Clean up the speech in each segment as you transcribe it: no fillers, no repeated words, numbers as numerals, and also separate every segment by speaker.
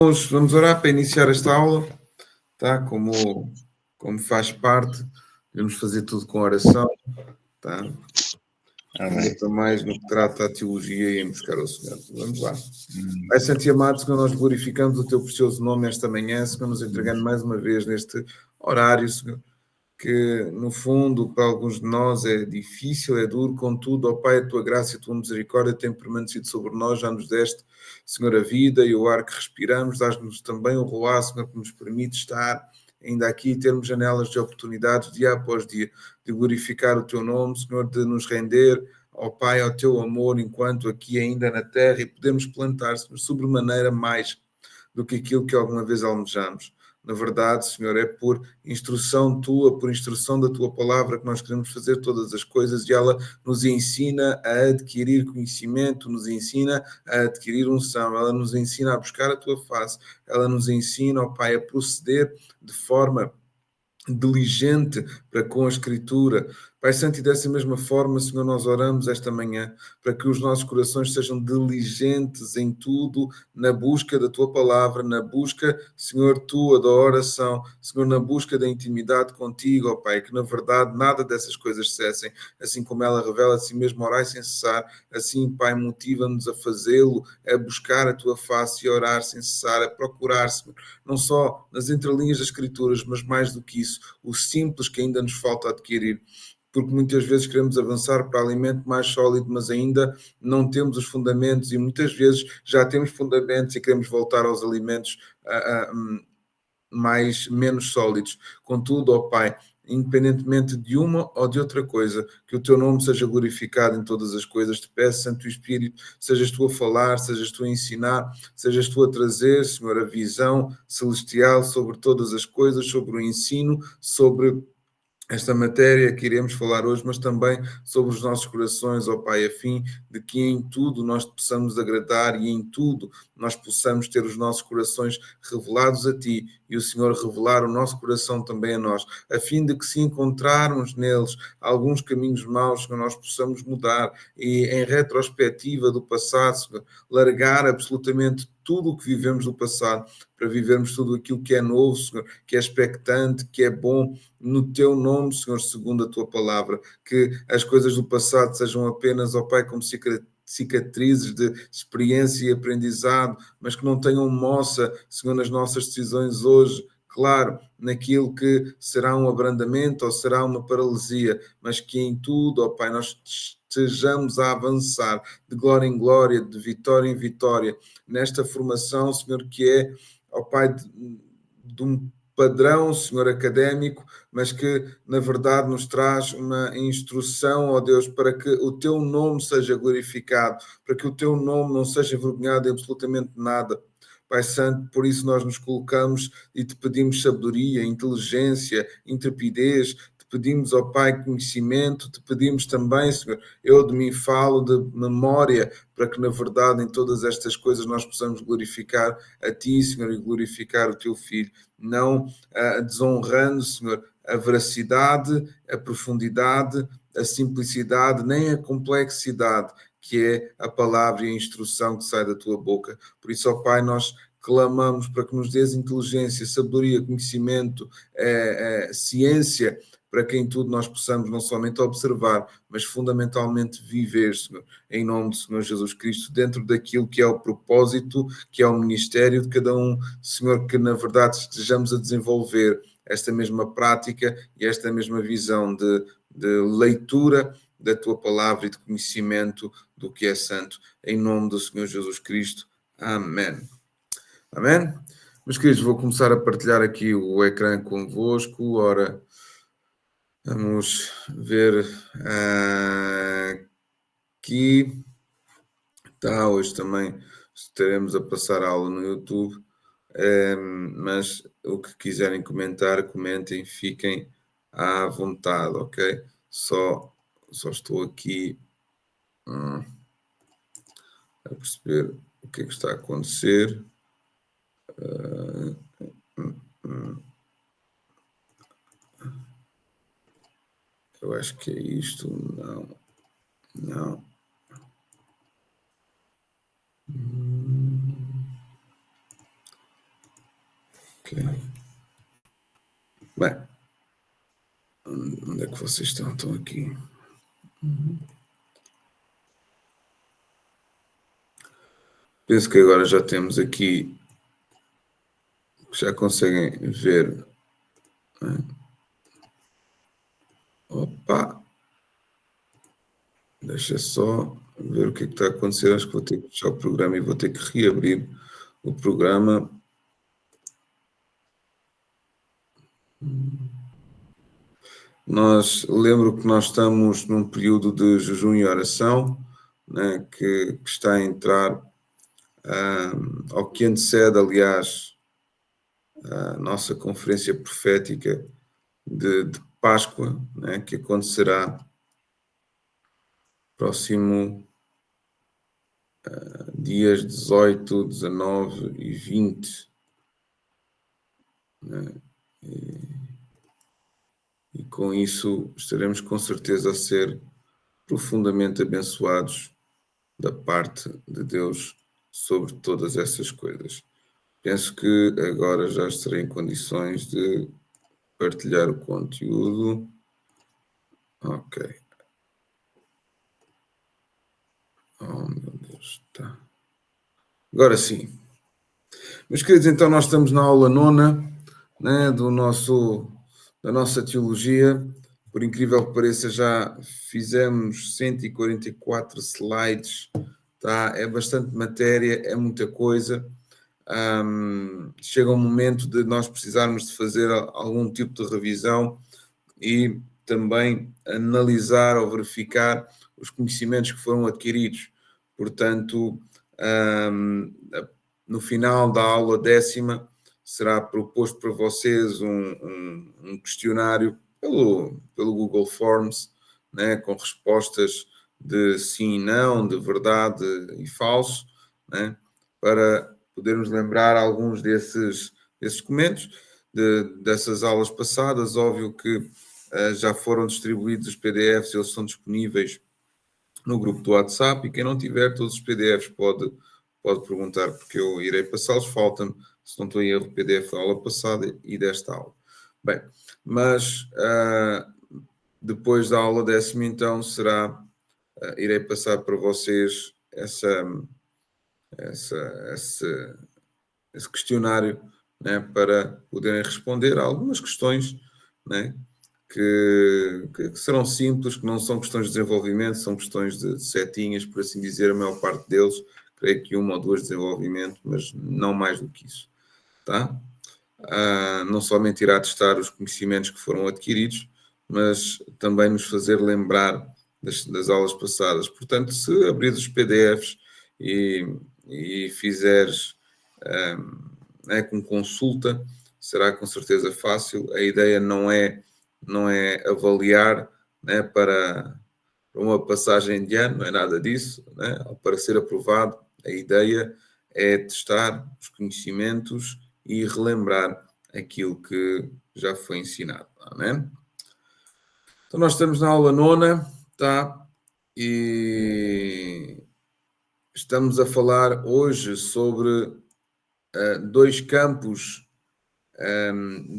Speaker 1: Vamos orar para iniciar esta aula, tá? Como faz parte, vamos fazer tudo com oração, tá? Ainda para mais no que trata a teologia e em buscar o Senhor. Vamos lá. Pai Santo e amado, Senhor, nós glorificamos o Teu precioso nome esta manhã, Senhor, nos entregando mais uma vez neste horário, Senhor, que no fundo para alguns de nós é difícil, é duro, contudo, ó Pai, a Tua graça e a Tua misericórdia têm permanecido sobre nós, já nos deste, Senhor, a vida e o ar que respiramos, dás-nos também o roar, Senhor, que nos permite estar ainda aqui e termos janelas de oportunidades dia após dia, de glorificar o Teu nome, Senhor, de nos render, ó Pai, ao Teu amor, enquanto aqui ainda na terra, e podemos plantar, Senhor, sobremaneira mais do que aquilo que alguma vez almejamos. Na verdade, Senhor, é por instrução tua, por instrução da tua palavra que nós queremos fazer todas as coisas e ela nos ensina a adquirir conhecimento, nos ensina a adquirir unção, ela nos ensina a buscar a tua face, ela nos ensina, ó Pai, a proceder de forma diligente para com a Escritura. Pai Santo, e dessa mesma forma, Senhor, nós oramos esta manhã para que os nossos corações sejam diligentes em tudo, na busca da Tua Palavra, na busca, Senhor, Tua, da oração, Senhor, na busca da intimidade contigo, ó Pai, que na verdade nada dessas coisas cessem, assim como ela revela a si mesma, orar sem cessar, assim, Pai, motiva-nos a fazê-lo, a buscar a Tua face e a orar sem cessar, a procurar, Senhor, não só nas entrelinhas das Escrituras, mas mais do que isso, o simples que ainda nos falta adquirir, porque muitas vezes queremos avançar para alimento mais sólido, mas ainda não temos os fundamentos e muitas vezes já temos fundamentos e queremos voltar aos alimentos menos sólidos. Contudo, ó Pai, independentemente de uma ou de outra coisa, que o Teu nome seja glorificado em todas as coisas. Te peço, Santo Espírito, sejas Tu a falar, sejas Tu a ensinar, sejas Tu a trazer, Senhor, a visão celestial sobre todas as coisas, sobre o ensino, sobre esta matéria que iremos falar hoje, mas também sobre os nossos corações, ó Pai, a fim de que em tudo nós te possamos agradar e em tudo nós possamos ter os nossos corações revelados a Ti e o Senhor revelar o nosso coração também a nós, a fim de que se encontrarmos neles alguns caminhos maus, que nós possamos mudar e em retrospectiva do passado, Senhor, largar absolutamente tudo o que vivemos do passado para vivermos tudo aquilo que é novo, Senhor, que é expectante, que é bom, no Teu nome, Senhor, segundo a Tua palavra, que as coisas do passado sejam apenas, ó Pai, como cicatrizes de experiência e aprendizado, mas que não tenham moça, Senhor, nas nossas decisões hoje, claro, naquilo que será um abrandamento ou será uma paralisia, mas que em tudo, ó Pai, nós estejamos a avançar de glória em glória, de vitória em vitória, nesta formação, Senhor, que é, ó Pai, de um padrão, Senhor, académico, mas que, na verdade, nos traz uma instrução, ó Deus, para que o Teu nome seja glorificado, para que o Teu nome não seja envergonhado em absolutamente nada. Pai Santo, por isso nós nos colocamos e te pedimos sabedoria, inteligência, intrepidez, te pedimos, ó Pai, conhecimento, te pedimos também, Senhor, eu de mim falo de memória, para que na verdade em todas estas coisas nós possamos glorificar a Ti, Senhor, e glorificar o Teu Filho, não desonrando, Senhor, a veracidade, a profundidade, a simplicidade, nem a complexidade, que é a palavra e a instrução que sai da Tua boca. Por isso, ó Pai, nós clamamos para que nos dês inteligência, sabedoria, conhecimento, ciência, para que em tudo nós possamos não somente observar, mas fundamentalmente viver, Senhor, em nome do Senhor Jesus Cristo, dentro daquilo que é o propósito, que é o ministério de cada um, Senhor, que na verdade estejamos a desenvolver esta mesma prática e esta mesma visão de leitura da Tua palavra e de conhecimento do que é santo, em nome do Senhor Jesus Cristo. Amém. Amém? Meus queridos, vou começar a partilhar aqui o ecrã convosco. Ora, vamos ver aqui. Tá, hoje também estaremos a passar a aula no YouTube, mas o que quiserem comentar, comentem, fiquem à vontade, ok? Só estou aqui a perceber o que é que está a acontecer. Eu acho que é isto. Não. Bem, onde é que vocês estão? Estão aqui. Penso que agora já temos aqui, já conseguem ver. Opa! Deixa só ver o que é que está a acontecer. Acho que vou ter que fechar o programa e vou ter que reabrir o programa. Lembro que nós estamos num período de jejum e oração, né, que está a entrar ao que antecede, aliás, a nossa conferência profética de Páscoa, né, que acontecerá próximo dias 18, 19 e 20. Né, e com isso estaremos com certeza a ser profundamente abençoados da parte de Deus sobre todas essas coisas. Penso que agora já estarei em condições de partilhar o conteúdo. Ok. Oh, meu Deus, tá. Agora sim. Meus queridos, então nós estamos na aula 9ª, né, da nossa teologia. Por incrível que pareça, já fizemos 144 slides, tá? É bastante matéria, é muita coisa. Chega um momento de nós precisarmos de fazer algum tipo de revisão e também analisar ou verificar os conhecimentos que foram adquiridos. Portanto, no final da aula 10ª, será proposto para vocês um questionário pelo Google Forms, né, com respostas de sim e não, de verdade e falso, né, para podermos lembrar alguns desses documentos, dessas aulas passadas. Óbvio que já foram distribuídos os PDFs, eles são disponíveis no grupo do WhatsApp, e quem não tiver todos os PDFs pode perguntar, porque eu irei passá-los. Falta-me, se não estou em erro, o PDF da aula passada e desta aula. Bem, mas depois da aula 10ª, então, irei passar para vocês esse questionário, né, para poderem responder a algumas questões, né, que serão simples, que não são questões de desenvolvimento, são questões de setinhas, por assim dizer, a maior parte deles, creio que 1 ou 2 de desenvolvimento, mas não mais do que isso, tá? Não somente irá testar os conhecimentos que foram adquiridos, mas também nos fazer lembrar das aulas passadas. Portanto, se abrires os PDFs e fizeres com consulta, será com certeza fácil. A ideia não é avaliar, né, para uma passagem de ano, não é nada disso, né? Para ser aprovado, a ideia é testar os conhecimentos e relembrar aquilo que já foi ensinado. Amém? Então nós estamos na aula 9ª, tá? E estamos a falar hoje sobre 2 campos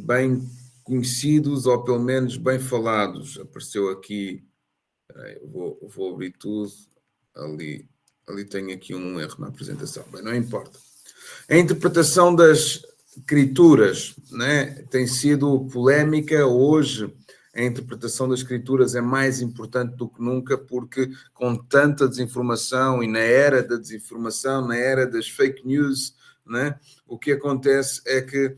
Speaker 1: bem conhecidos, ou pelo menos bem falados. Apareceu aqui, vou abrir tudo, ali tenho aqui um erro na apresentação, bem, não importa. A interpretação das escrituras, né, tem sido polémica. Hoje a interpretação das escrituras é mais importante do que nunca, porque com tanta desinformação e na era da desinformação, na era das fake news, né, o que acontece é que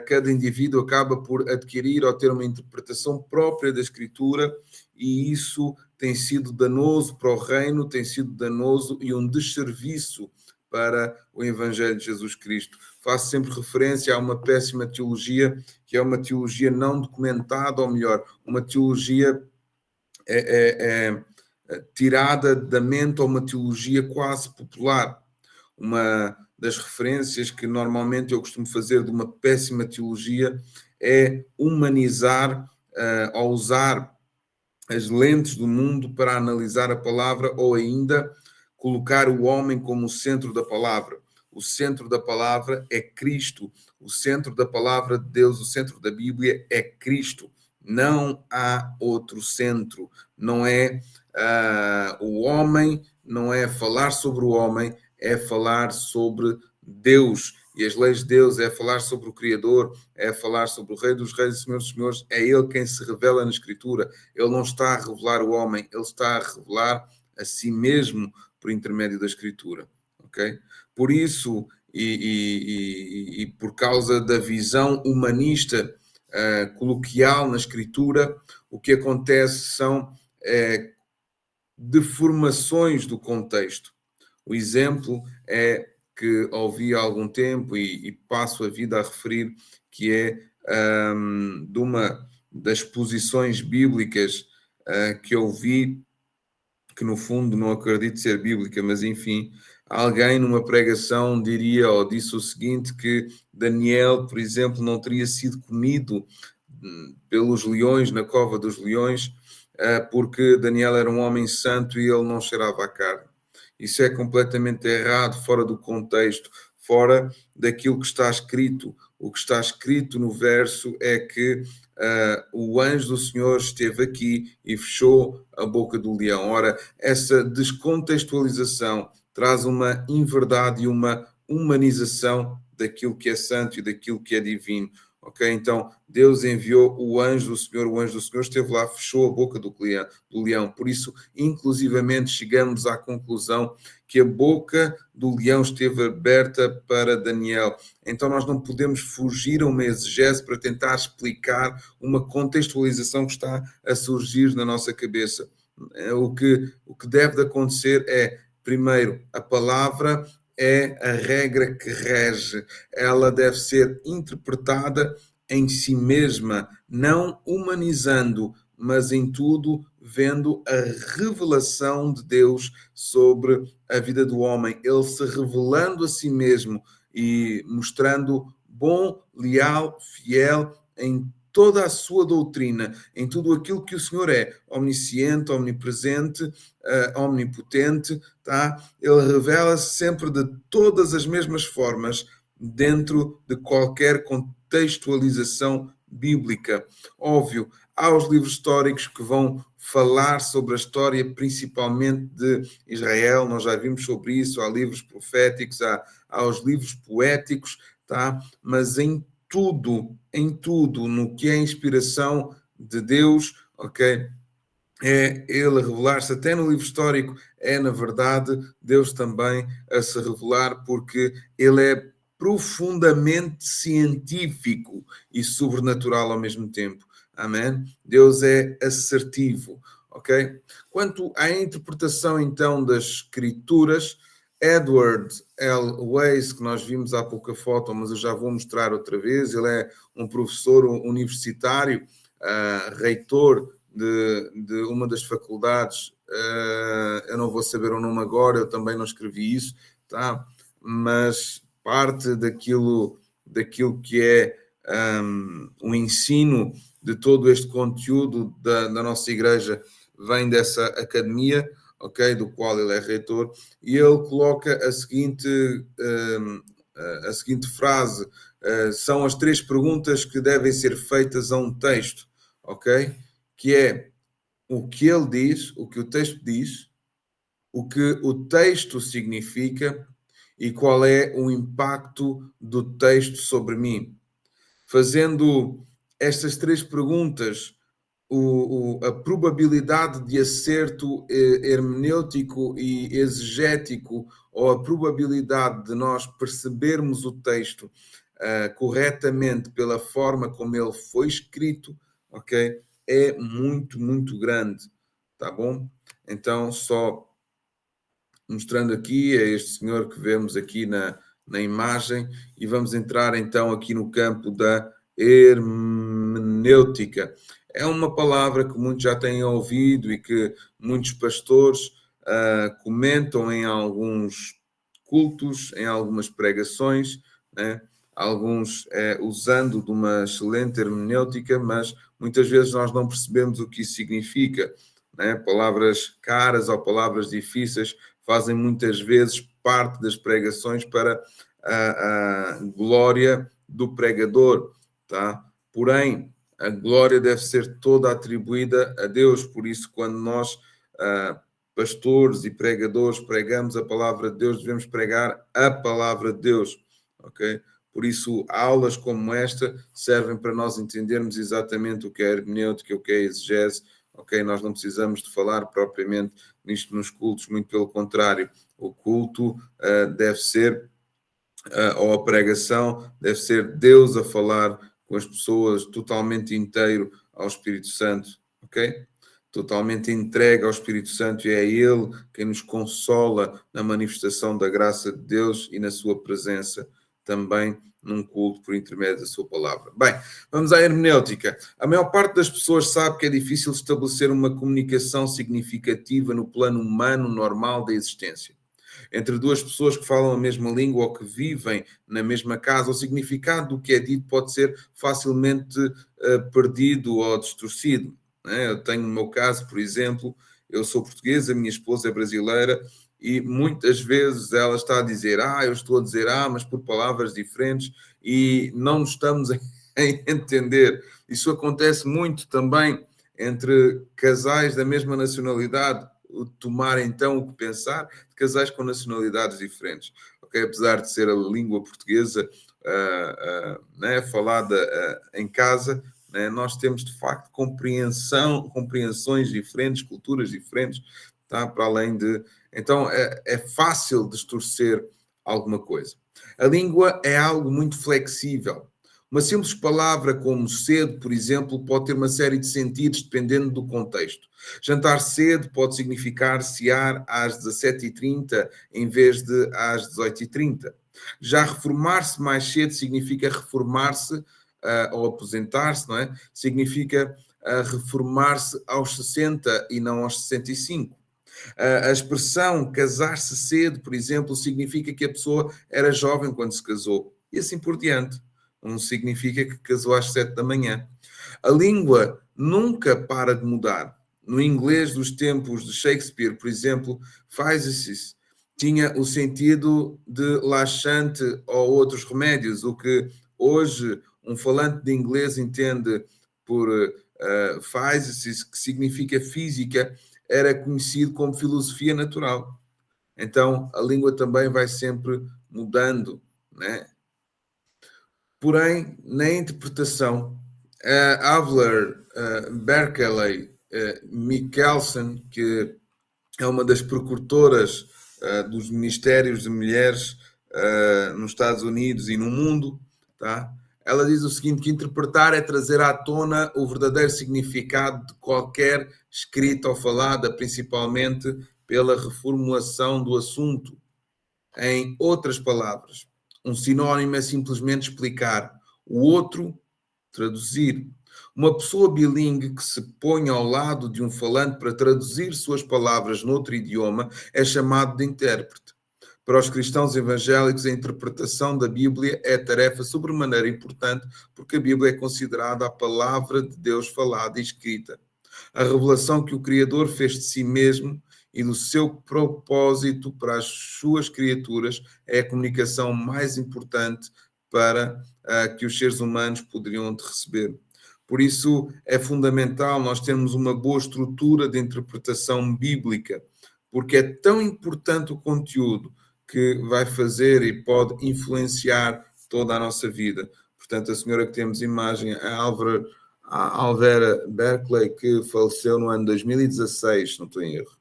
Speaker 1: cada indivíduo acaba por adquirir ou ter uma interpretação própria da escritura, e isso tem sido danoso para o reino, tem sido danoso e um desserviço para o Evangelho de Jesus Cristo. Faço sempre referência a uma péssima teologia, que é uma teologia não documentada, ou melhor, uma teologia tirada da mente, ou uma teologia quase popular. Uma das referências que normalmente eu costumo fazer de uma péssima teologia é humanizar, ou usar as lentes do mundo para analisar a palavra, ou ainda colocar o homem como o centro da palavra. O centro da palavra é Cristo. O centro da palavra de Deus, o centro da Bíblia é Cristo. Não há outro centro. Não é o homem, não é falar sobre o homem, é falar sobre Deus. E as leis de Deus é falar sobre o Criador, é falar sobre o Rei dos Reis e Senhor dos Senhores. É Ele quem se revela na Escritura. Ele não está a revelar o homem, Ele está a revelar a si mesmo por intermédio da Escritura. Okay? Por isso, e por causa da visão humanista coloquial na Escritura, o que acontece são deformações do contexto. O exemplo é que ouvi há algum tempo e passo a vida a referir, que é de uma das posições bíblicas que eu vi, que no fundo não acredito ser bíblica, mas enfim, alguém numa pregação diria ou disse o seguinte, que Daniel, por exemplo, não teria sido comido pelos leões, na cova dos leões, porque Daniel era um homem santo e ele não cheirava a carne. Isso é completamente errado, fora do contexto, fora daquilo que está escrito. O que está escrito no verso é que o anjo do Senhor esteve aqui e fechou a boca do leão. Ora, essa descontextualização traz uma inverdade e uma humanização daquilo que é santo e daquilo que é divino. Ok? Então, Deus enviou o anjo do Senhor esteve lá, fechou a boca do leão. Por isso, inclusivamente, chegamos à conclusão que a boca do leão esteve aberta para Daniel. Então, nós não podemos fugir a uma exegese para tentar explicar uma contextualização que está a surgir na nossa cabeça. O que deve de acontecer é, primeiro, a palavra é a regra que rege. Ela deve ser interpretada em si mesma, não humanizando, mas em tudo vendo a revelação de Deus sobre a vida do homem. Ele se revelando a si mesmo e mostrando bom, leal, fiel em toda a sua doutrina, em tudo aquilo que o Senhor é, omnisciente, omnipresente, omnipotente, tá? Ele revela-se sempre de todas as mesmas formas dentro de qualquer contextualização bíblica. Óbvio, há os livros históricos que vão falar sobre a história principalmente de Israel, nós já vimos sobre isso, há livros proféticos, há os livros poéticos, tá? Mas em tudo, no que é inspiração de Deus, ok? É Ele a revelar-se, até no livro histórico, é na verdade Deus também a se revelar, porque Ele é profundamente científico e sobrenatural ao mesmo tempo. Amém? Deus é assertivo, ok? Quanto à interpretação, então, das Escrituras, Edward L. Weiss, que nós vimos há pouca foto, mas eu já vou mostrar outra vez, ele é um professor universitário, reitor de uma das faculdades, eu não vou saber o nome agora, eu também não escrevi isso, tá? Mas parte daquilo que é o ensino de todo este conteúdo da nossa igreja vem dessa academia, ok, do qual ele é reitor, e ele coloca a seguinte frase, são as 3 perguntas que devem ser feitas a um texto, ok? Que é o que ele diz, o que o texto diz, o que o texto significa e qual é o impacto do texto sobre mim. Fazendo estas 3 perguntas, a probabilidade de acerto hermenêutico e exegético, ou a probabilidade de nós percebermos o texto corretamente pela forma como ele foi escrito, ok? É muito, muito grande, tá bom? Então, só mostrando aqui, é este senhor que vemos aqui na imagem, e vamos entrar então aqui no campo da hermenêutica. É uma palavra que muitos já têm ouvido e que muitos pastores comentam em alguns cultos, em algumas pregações, né? Alguns usando de uma excelente hermenêutica, mas muitas vezes nós não percebemos o que isso significa, né? Palavras caras ou palavras difíceis fazem muitas vezes parte das pregações para a glória do pregador, tá? Porém, a glória deve ser toda atribuída a Deus. Por isso, quando nós, pastores e pregadores, pregamos a palavra de Deus, devemos pregar a palavra de Deus, ok? Por isso, aulas como esta servem para nós entendermos exatamente o que é hermenêutica, o que é exegese, ok? Nós não precisamos de falar propriamente nisto nos cultos, muito pelo contrário. O culto deve ser, ou a pregação, deve ser Deus a falar com as pessoas, totalmente inteiro ao Espírito Santo, ok? Totalmente entregue ao Espírito Santo, e é Ele quem nos consola na manifestação da graça de Deus e na sua presença também num culto por intermédio da sua palavra. Bem, vamos à hermenêutica. A maior parte das pessoas sabe que é difícil estabelecer uma comunicação significativa no plano humano normal da existência. Entre duas pessoas que falam a mesma língua ou que vivem na mesma casa, o significado do que é dito pode ser facilmente perdido ou distorcido. Eu tenho no meu caso, por exemplo, eu sou português, a minha esposa é brasileira, e muitas vezes ela está a dizer eu estou a dizer mas por palavras diferentes, e não nos estamos a entender. Isso acontece muito também entre casais da mesma nacionalidade, tomar então o que pensar de casais com nacionalidades diferentes. Okay? Apesar de ser a língua portuguesa né, falada em casa, né, nós temos de facto compreensões diferentes, culturas diferentes, tá? Para além de... Então é fácil distorcer alguma coisa. A língua é algo muito flexível. Uma simples palavra como cedo, por exemplo, pode ter uma série de sentidos dependendo do contexto. Jantar cedo pode significar cear às 17h30 em vez de às 18h30. Já reformar-se mais cedo significa reformar-se ou aposentar-se, não é? Significa reformar-se aos 60 e não aos 65. A expressão casar-se cedo, por exemplo, significa que a pessoa era jovem quando se casou. E assim por diante. Não significa que casou às 7 da manhã. A língua nunca para de mudar. No inglês dos tempos de Shakespeare, por exemplo, physis tinha o sentido de laxante ou outros remédios, o que hoje um falante de inglês entende por physis, que significa física, era conhecido como filosofia natural. Então, a língua também vai sempre mudando, né? Porém, na interpretação, Avler, Berkeley, Michelson, que é uma das precursoras dos ministérios de mulheres nos Estados Unidos e no mundo, tá? Ela diz o seguinte, que interpretar é trazer à tona o verdadeiro significado de qualquer escrita ou falada, principalmente pela reformulação do assunto. Em outras palavras, um sinónimo é simplesmente explicar, o outro, traduzir. Uma pessoa bilingue que se põe ao lado de um falante para traduzir suas palavras noutro idioma é chamado de intérprete. Para os cristãos evangélicos, a interpretação da Bíblia é tarefa sobremaneira importante, porque a Bíblia é considerada a palavra de Deus falada e escrita. A revelação que o Criador fez de si mesmo e do seu propósito para as suas criaturas é a comunicação mais importante para que os seres humanos poderiam receber. Por isso é fundamental nós termos uma boa estrutura de interpretação bíblica, porque é tão importante o conteúdo que vai fazer e pode influenciar toda a nossa vida. Portanto, a senhora que temos imagem, a Alvera Berkeley, que faleceu no ano 2016, se não estou em erro.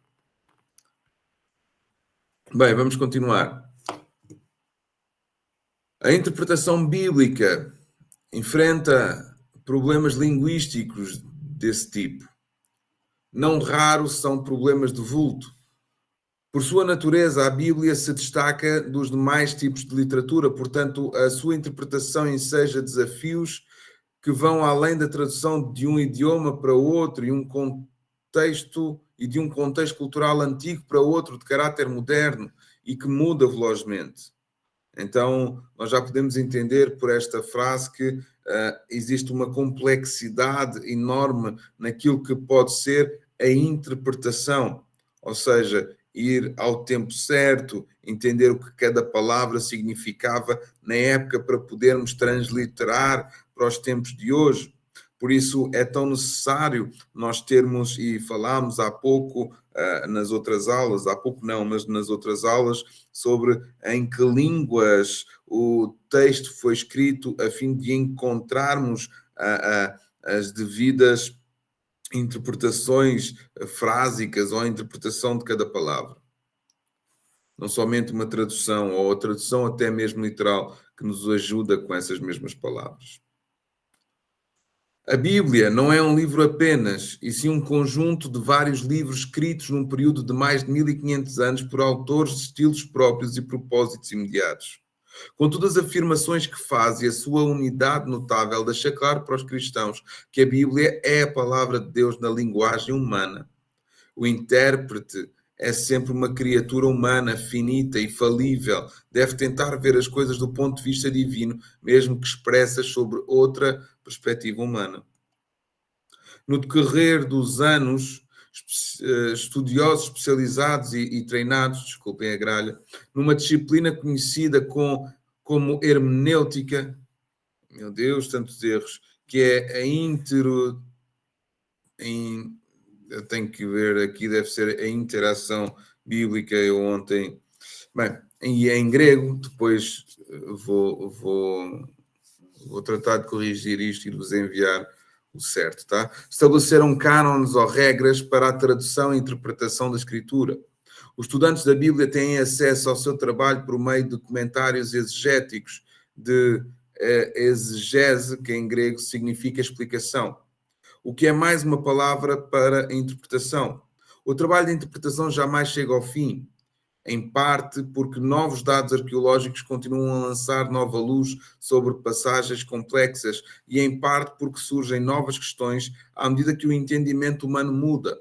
Speaker 1: Bem, vamos continuar. A interpretação bíblica enfrenta problemas linguísticos desse tipo. Não raro são problemas de vulto. Por sua natureza, a Bíblia se destaca dos demais tipos de literatura, portanto, a sua interpretação enseja desafios que vão além da tradução de um idioma para outro e de um contexto cultural antigo para outro de caráter moderno e que muda velozmente. Então, nós já podemos entender por esta frase que existe uma complexidade enorme naquilo que pode ser a interpretação. Ou seja, ir ao tempo certo, entender o que cada palavra significava na época para podermos transliterar para os tempos de hoje. Por isso é tão necessário nós termos, e falámos há pouco nas outras aulas, há pouco não, mas nas outras aulas, sobre em que línguas o texto foi escrito a fim de encontrarmos as devidas interpretações frásicas ou a interpretação de cada palavra. Não somente uma tradução ou a tradução até mesmo literal que nos ajuda com essas mesmas palavras. A Bíblia não é um livro apenas, e sim um conjunto de vários livros escritos num período de mais de 1500 anos por autores de estilos próprios e propósitos imediatos. Com todas as afirmações que faz e a sua unidade notável, deixa claro para os cristãos que a Bíblia é a palavra de Deus na linguagem humana. O intérprete é sempre uma criatura humana, finita e falível. Deve tentar ver as coisas do ponto de vista divino, mesmo que expressas sobre outra perspectiva humana. No decorrer dos anos, estudiosos especializados e treinados, desculpem a gralha, numa disciplina conhecida como hermenêutica, meu Deus, tantos erros, que é eu tenho que ver aqui, deve ser a interação bíblica, eu ontem... Bem, e em grego, depois vou tratar de corrigir isto e vos enviar o certo, tá? Estabeleceram cânones ou regras para a tradução e interpretação da Escritura. Os estudantes da Bíblia têm acesso ao seu trabalho por meio de comentários exegéticos, de exegese, que em grego significa explicação, o que é mais uma palavra para a interpretação. O trabalho de interpretação jamais chega ao fim, em parte porque novos dados arqueológicos continuam a lançar nova luz sobre passagens complexas e em parte porque surgem novas questões à medida que o entendimento humano muda.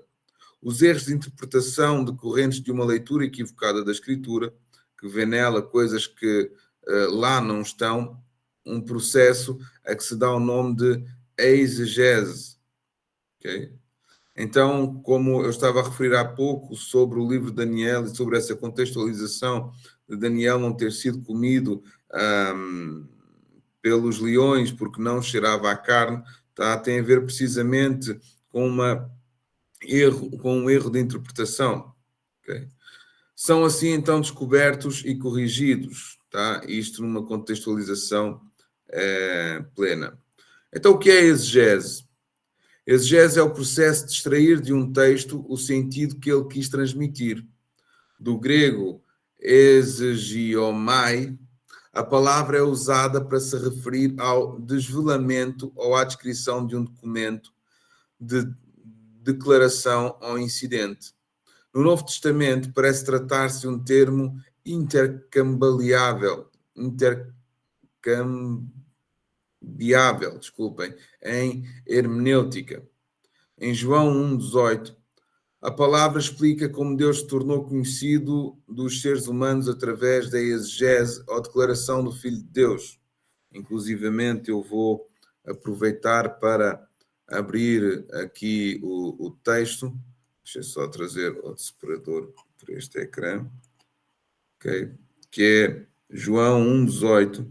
Speaker 1: Os erros de interpretação decorrentes de uma leitura equivocada da Escritura, que vê nela coisas que lá não estão, um processo a que se dá o nome de exegese. Okay? Então, como eu estava a referir há pouco sobre o livro de Daniel e sobre essa contextualização de Daniel não ter sido comido pelos leões porque não cheirava a carne, tá? Tem a ver precisamente com um erro de interpretação. Okay? São assim então descobertos e corrigidos, tá? Isto numa contextualização plena. Então, o que é exegese? Exegese é o processo de extrair de um texto o sentido que ele quis transmitir. Do grego exegiomai, a palavra é usada para se referir ao desvelamento ou à descrição de um documento, de declaração ou incidente. No Novo Testamento parece tratar-se de um termo intercambiável, em hermenêutica. Em João 1,18, a palavra explica como Deus se tornou conhecido dos seres humanos através da exegese ou declaração do Filho de Deus. Inclusivamente, eu vou aproveitar para abrir aqui o texto. Deixa eu só trazer outro separador para este ecrã. Okay? Que é João 1,18.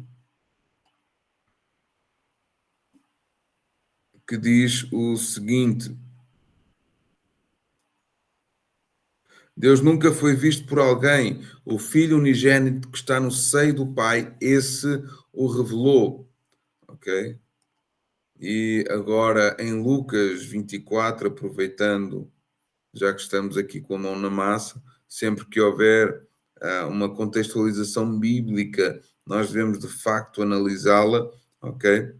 Speaker 1: Que diz o seguinte: Deus nunca foi visto por alguém, o Filho unigênito que está no seio do Pai, esse o revelou. Ok? E agora em Lucas 24, aproveitando, já que estamos aqui com a mão na massa, sempre que houver uma contextualização bíblica, nós devemos de facto analisá-la, ok?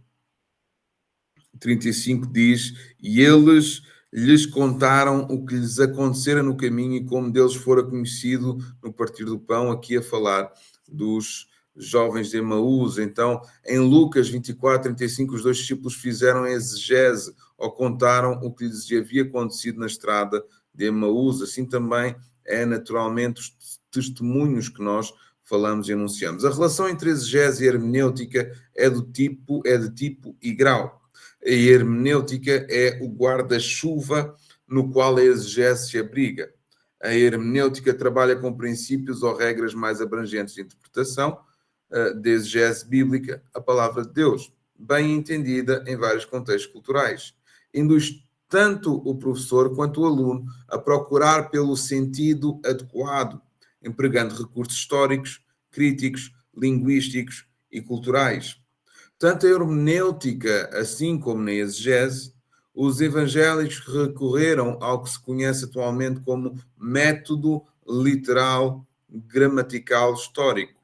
Speaker 1: 35 diz, e eles lhes contaram o que lhes acontecera no caminho e como deles fora conhecido no partir do pão, aqui a falar dos jovens de Emaús. Então, em Lucas 24, 35, os dois discípulos fizeram a exegese ou contaram o que lhes havia acontecido na estrada de Emaús. Assim também é naturalmente os testemunhos que nós falamos e anunciamos. A relação entre exegese e hermenêutica é de tipo e grau. A hermenêutica é o guarda-chuva no qual a exegese se abriga. A hermenêutica trabalha com princípios ou regras mais abrangentes de interpretação de exegese bíblica, a palavra de Deus, bem entendida em vários contextos culturais. Induz tanto o professor quanto o aluno a procurar pelo sentido adequado, empregando recursos históricos, críticos, linguísticos e culturais. Tanto a hermenêutica, assim como na exegese, os evangélicos recorreram ao que se conhece atualmente como método literal gramatical histórico.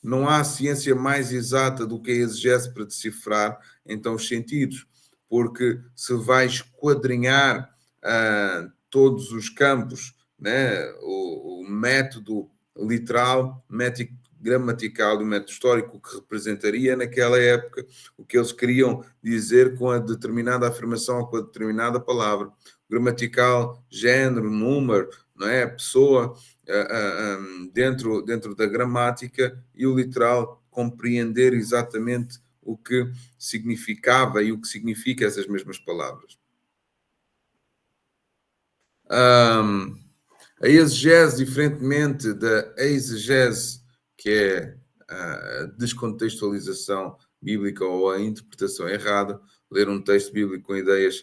Speaker 1: Não há ciência mais exata do que a exegese para decifrar, então, os sentidos, porque se vai esquadrinhar todos os campos, né, o método literal, método gramatical e o método histórico que representaria naquela época o que eles queriam dizer com a determinada afirmação ou com a determinada palavra. Gramatical, género, número, não é? Pessoa, dentro da gramática, e o literal compreender exatamente o que significava e o que significa essas mesmas palavras. A exegese, diferentemente da exegese, que é a descontextualização bíblica ou a interpretação errada, ler um texto bíblico com ideias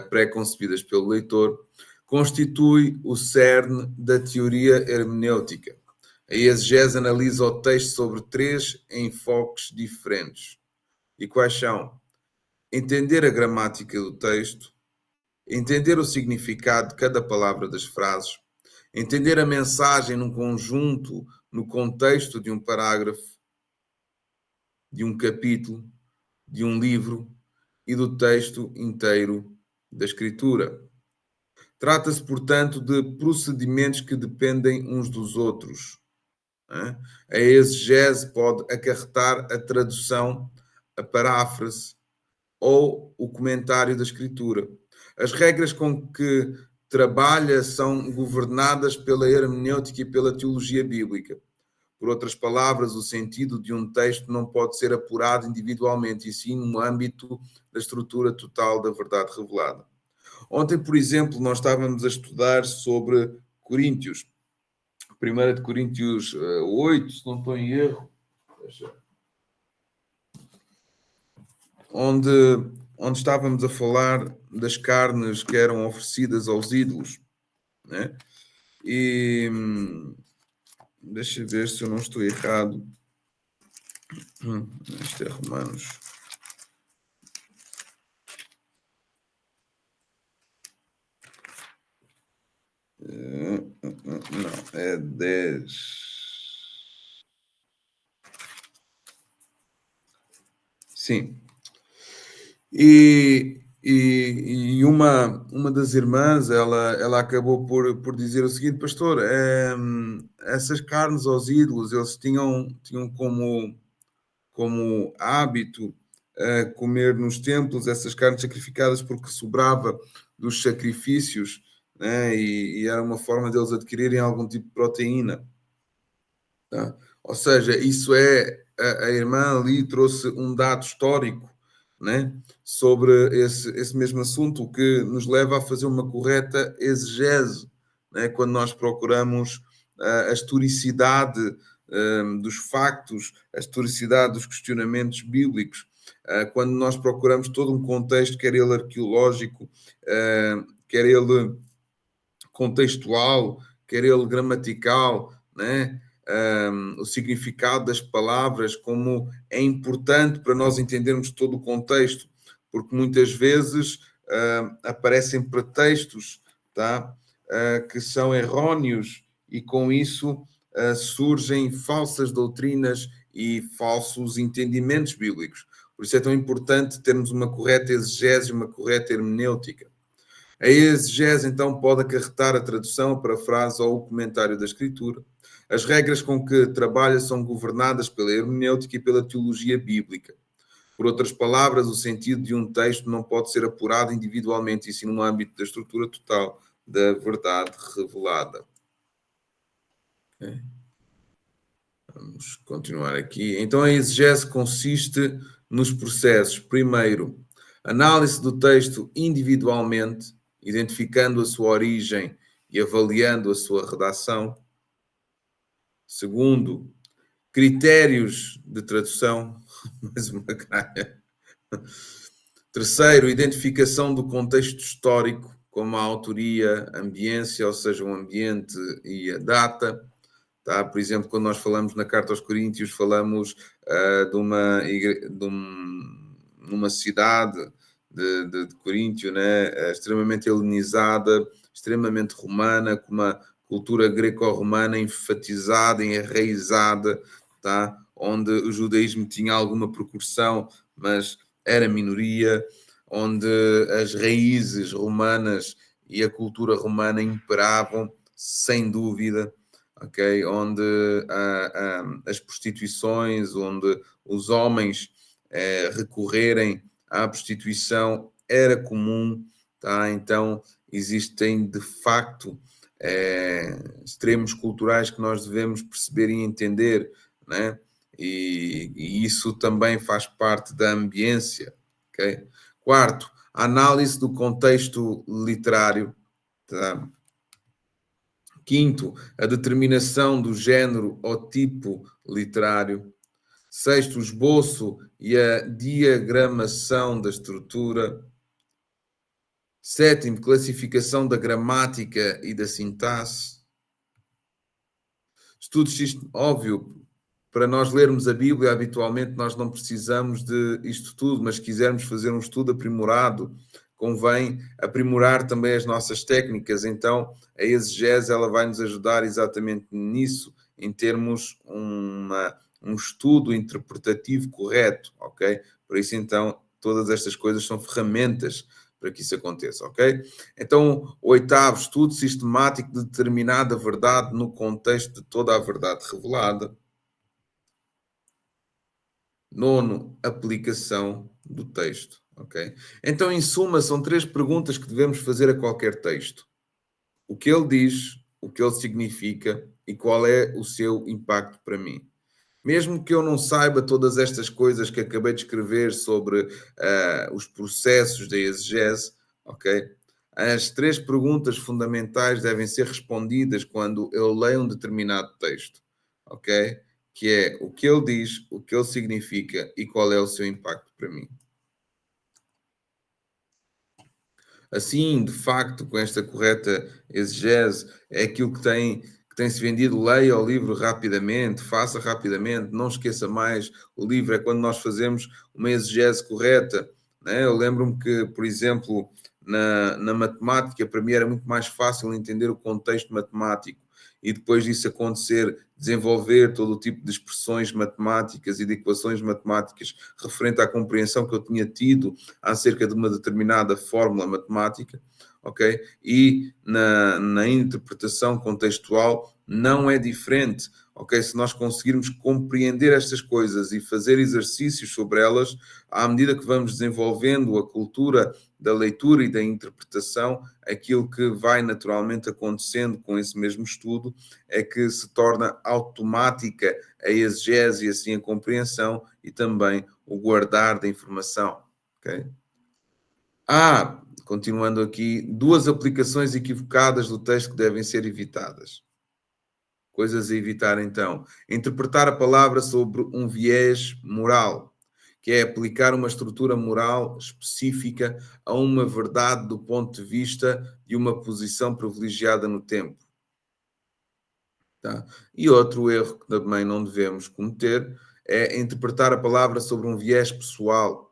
Speaker 1: pré-concebidas pelo leitor, constitui o cerne da teoria hermenêutica. A exegese analisa o texto sobre 3 enfoques diferentes. E quais são? Entender a gramática do texto, entender o significado de cada palavra das frases, entender a mensagem num conjunto, no contexto de um parágrafo, de um capítulo, de um livro e do texto inteiro da escritura. Trata-se, portanto, de procedimentos que dependem uns dos outros. A exegese pode acarretar a tradução, a paráfrase ou o comentário da escritura. As regras com que trabalha são governadas pela hermenêutica e pela teologia bíblica. Por outras palavras, o sentido de um texto não pode ser apurado individualmente, e sim no âmbito da estrutura total da verdade revelada. Ontem, por exemplo, nós estávamos a estudar sobre Coríntios, 1 de Coríntios 8, se não estou em erro, onde estávamos a falar das carnes que eram oferecidas aos ídolos, né? E deixa eu ver se eu não estou errado. Isto é Romanos. Não, é 10. Sim. E uma das irmãs, ela acabou por dizer o seguinte: pastor, essas carnes aos ídolos, eles tinham como hábito comer nos templos essas carnes sacrificadas porque sobrava dos sacrifícios, né? E era uma forma deles adquirirem algum tipo de proteína. Tá? Ou seja, isso é, a irmã ali trouxe um dado histórico, né, sobre esse mesmo assunto, o que nos leva a fazer uma correta exegese, né, quando nós procuramos a historicidade dos factos, a historicidade dos questionamentos bíblicos, quando nós procuramos todo um contexto, quer ele arqueológico, quer ele contextual, quer ele gramatical, né? O significado das palavras, como é importante para nós entendermos todo o contexto, porque muitas vezes aparecem pretextos, tá? Que são erróneos e com isso surgem falsas doutrinas e falsos entendimentos bíblicos. Por isso é tão importante termos uma correta exegese, uma correta hermenêutica. A exegese, então, pode acarretar a tradução, a parafrase ou o comentário da Escritura. As regras com que trabalha são governadas pela hermenêutica e pela teologia bíblica. Por outras palavras, o sentido de um texto não pode ser apurado individualmente, e sim no âmbito da estrutura total da verdade revelada. Okay. Vamos continuar aqui. Então, a exegese consiste nos processos. Primeiro, análise do texto individualmente, identificando a sua origem e avaliando a sua redação. Segundo, critérios de tradução, mais uma gralha. Terceiro, identificação do contexto histórico, como a autoria, a ambiência, ou seja, o ambiente e a data. Tá? Por exemplo, quando nós falamos na Carta aos Coríntios, falamos numa cidade de Coríntio, né? Extremamente helenizada, extremamente romana, com uma cultura greco-romana enfatizada, enraizada, tá? Onde o judaísmo tinha alguma proporção, mas era minoria, onde as raízes romanas e a cultura romana imperavam, sem dúvida, ok? Onde as prostituições, onde os homens recorrerem à prostituição era comum, tá? Então existem de facto extremos culturais que nós devemos perceber e entender, né? E isso também faz parte da ambiência, ok? Quarto, a análise do contexto literário, tá? Quinto, a determinação do género ou tipo literário. Sexto, o esboço e a diagramação da estrutura. Sétimo, classificação da gramática e da sintaxe. Estudos, óbvio, para nós lermos a Bíblia, habitualmente nós não precisamos de isto tudo, mas se quisermos fazer um estudo aprimorado, convém aprimorar também as nossas técnicas. Então, a exegese ela vai nos ajudar exatamente nisso, em termos um estudo interpretativo correto, ok? Por isso, então, todas estas coisas são ferramentas para que isso aconteça, ok? Então, oitavo, estudo sistemático de determinada verdade no contexto de toda a verdade revelada. Nono, aplicação do texto, ok? Então, em suma, são três perguntas que devemos fazer a qualquer texto. O que ele diz, o que ele significa e qual é o seu impacto para mim. Mesmo que eu não saiba todas estas coisas que acabei de escrever sobre os processos da exegese, ok? As três perguntas fundamentais devem ser respondidas quando eu leio um determinado texto, ok? Que é o que ele diz, o que ele significa e qual é o seu impacto para mim. Assim, de facto, com esta correta exegese, é aquilo que tem-se vendido. Leia o livro rapidamente, faça rapidamente, não esqueça mais. O livro é quando nós fazemos uma exegese correta. Né? Eu lembro-me que, por exemplo, na matemática, para mim era muito mais fácil entender o contexto matemático e depois disso acontecer, desenvolver todo o tipo de expressões matemáticas e de equações matemáticas referente à compreensão que eu tinha tido acerca de uma determinada fórmula matemática, ok? E na interpretação contextual não é diferente, ok? Se nós conseguirmos compreender estas coisas e fazer exercícios sobre elas, à medida que vamos desenvolvendo a cultura da leitura e da interpretação, aquilo que vai naturalmente acontecendo com esse mesmo estudo é que se torna automática a exegese e assim a compreensão e também o guardar da informação, ok? Continuando aqui, duas aplicações equivocadas do texto que devem ser evitadas. Coisas a evitar, então. Interpretar a palavra sobre um viés moral, que é aplicar uma estrutura moral específica a uma verdade do ponto de vista de uma posição privilegiada no tempo. Tá? E outro erro que também não devemos cometer é interpretar a palavra sobre um viés pessoal,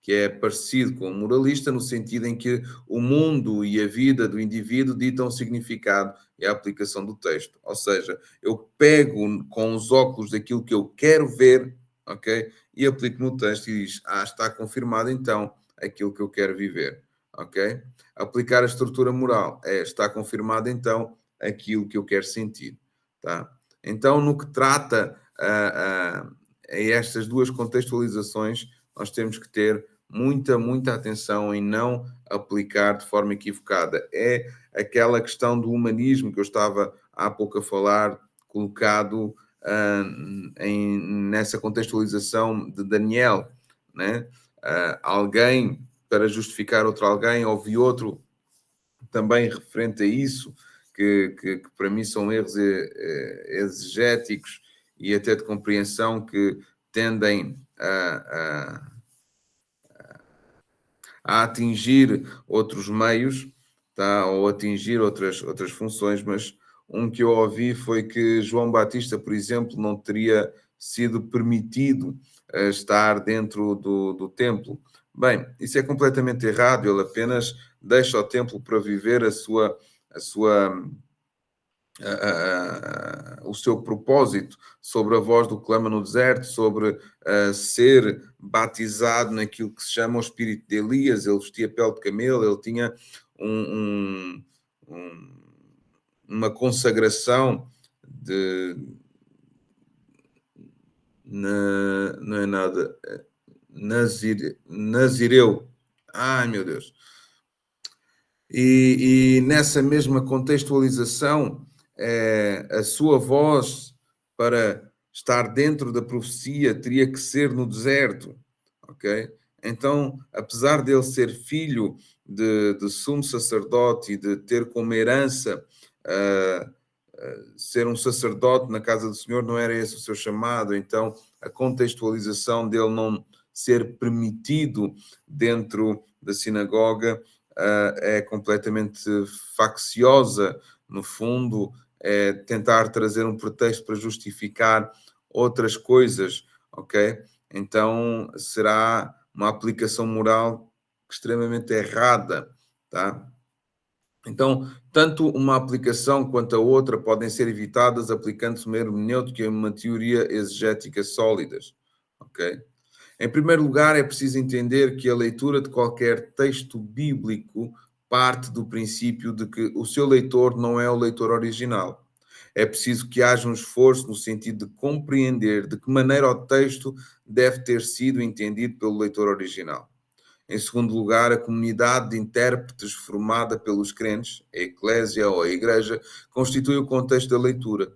Speaker 1: que é parecido com o moralista, no sentido em que o mundo e a vida do indivíduo ditam o significado e a aplicação do texto. Ou seja, eu pego com os óculos daquilo que eu quero ver, ok? E aplico no texto e diz, está confirmado então aquilo que eu quero viver, ok? Aplicar a estrutura moral está confirmado então aquilo que eu quero sentir, tá? Então, no que trata a estas duas contextualizações, nós temos que ter muita atenção em não aplicar de forma equivocada. É aquela questão do humanismo que eu estava há pouco a falar, colocado nessa contextualização de Daniel, né? Alguém, para justificar outro alguém, ouvi outro também referente a isso, que para mim são erros exegéticos e até de compreensão que tendem a atingir outros meios, tá? Ou atingir outras funções, mas um que eu ouvi foi que João Batista, por exemplo, não teria sido permitido estar dentro do templo. Bem, isso é completamente errado, ele apenas deixa o templo para viver a sua o seu propósito, sobre a voz do que clama no deserto, sobre ser batizado naquilo que se chama o espírito de Elias. Ele vestia pele de camelo, ele tinha um, um, uma consagração de. Não é nada. Nazireu. Ai, meu Deus. E nessa mesma contextualização, a sua voz para estar dentro da profecia teria que ser no deserto, ok? Então, apesar dele ser filho de sumo sacerdote e de ter como herança ser um sacerdote na casa do Senhor, não era esse o seu chamado. Então, a contextualização dele não ser permitido dentro da sinagoga é completamente facciosa, no fundo, é tentar trazer um pretexto para justificar outras coisas, ok? Então, será uma aplicação moral extremamente errada, tá? Então, tanto uma aplicação quanto a outra podem ser evitadas aplicando-se uma hermenêutica e uma teoria exegética sólidas, ok? Em primeiro lugar, é preciso entender que a leitura de qualquer texto bíblico parte do princípio de que o seu leitor não é o leitor original. É preciso que haja um esforço no sentido de compreender de que maneira o texto deve ter sido entendido pelo leitor original. Em segundo lugar, a comunidade de intérpretes formada pelos crentes, a eclésia ou a igreja, constitui o contexto da leitura.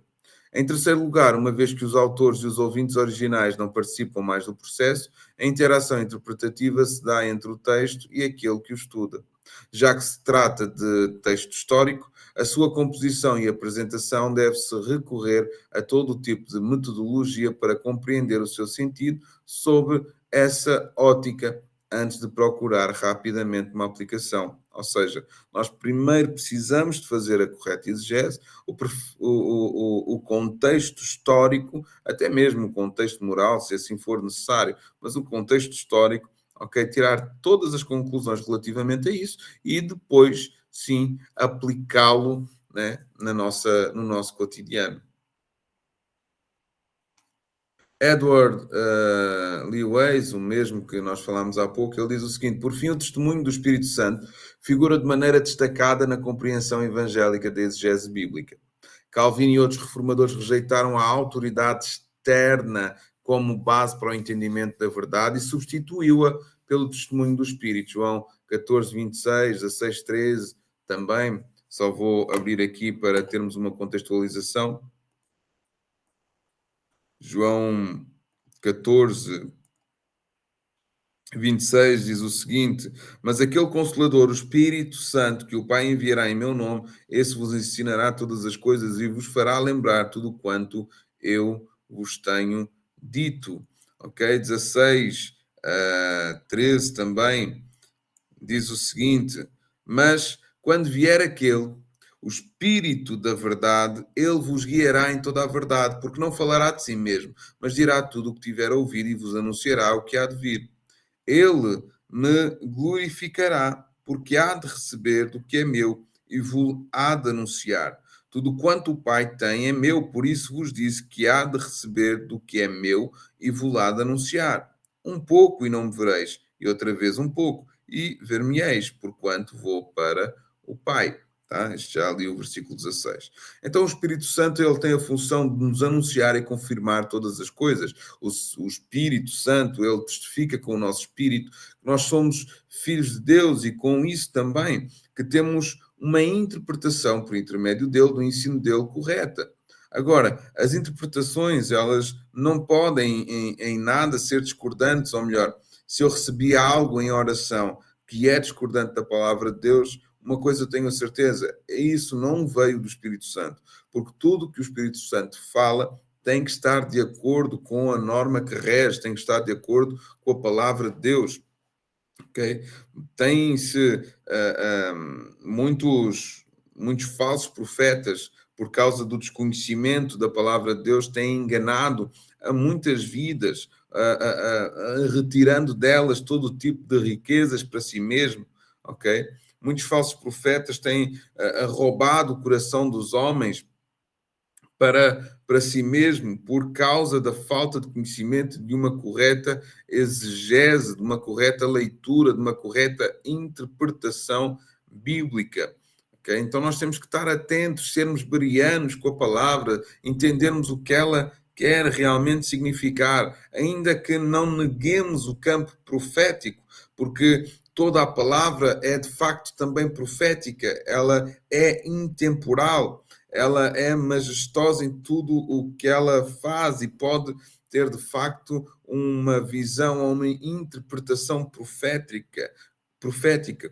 Speaker 1: Em terceiro lugar, uma vez que os autores e os ouvintes originais não participam mais do processo, a interação interpretativa se dá entre o texto e aquele que o estuda. Já que se trata de texto histórico, a sua composição e apresentação deve-se recorrer a todo o tipo de metodologia para compreender o seu sentido sob essa ótica antes de procurar rapidamente uma aplicação. Ou seja, nós primeiro precisamos de fazer a correta exegese, o contexto histórico, até mesmo o contexto moral, se assim for necessário, mas o contexto histórico, ok, tirar todas as conclusões relativamente a isso e depois, sim, aplicá-lo, né, no nosso cotidiano. Edward Lee Weiss, o mesmo que nós falámos há pouco, ele diz o seguinte: por fim, o testemunho do Espírito Santo figura de maneira destacada na compreensão evangélica da exegese bíblica. Calvino e outros reformadores rejeitaram a autoridade externa como base para o entendimento da verdade e substituiu-a pelo testemunho do Espírito. João 14, 26, 16, 13, também. Só vou abrir aqui para termos uma contextualização. João 14, 26 diz o seguinte: mas aquele Consolador, o Espírito Santo, que o Pai enviará em meu nome, esse vos ensinará todas as coisas e vos fará lembrar tudo quanto eu vos tenho dito. Ok? 16, 13 também diz o seguinte: mas quando vier aquele, o Espírito da verdade, ele vos guiará em toda a verdade, porque não falará de si mesmo, mas dirá tudo o que tiver ouvido e vos anunciará o que há de vir. Ele me glorificará, porque há de receber do que é meu e vos há de anunciar. Tudo quanto o Pai tem é meu, por isso vos disse que há de receber do que é meu e vos há de anunciar. Um pouco e não me vereis, e outra vez um pouco, e ver-me-eis, porquanto vou para o Pai. Tá? Este já ali o versículo 16. Então o Espírito Santo ele tem a função de nos anunciar e confirmar todas as coisas. O Espírito Santo ele testifica com o nosso espírito que nós somos filhos de Deus e com isso também que temos uma interpretação por intermédio dele, do ensino dele correta. Agora, as interpretações elas não podem em nada ser discordantes, ou melhor, se eu recebi algo em oração que é discordante da palavra de Deus, uma coisa eu tenho a certeza, isso não veio do Espírito Santo, porque tudo que o Espírito Santo fala tem que estar de acordo com a norma que rege, tem que estar de acordo com a palavra de Deus. Ok? Tem-se muitos falsos profetas, por causa do desconhecimento da palavra de Deus, têm enganado a muitas vidas, retirando delas todo tipo de riquezas para si mesmo, ok? Muitos falsos profetas têm roubado o coração dos homens para si mesmo, por causa da falta de conhecimento de uma correta exegese, de uma correta leitura, de uma correta interpretação bíblica. Okay? Então nós temos que estar atentos, sermos bereanos com a palavra, entendermos o que ela quer realmente significar, ainda que não neguemos o campo profético, porque toda a palavra é de facto também profética, ela é intemporal, ela é majestosa em tudo o que ela faz e pode ter de facto uma visão ou uma interpretação profética.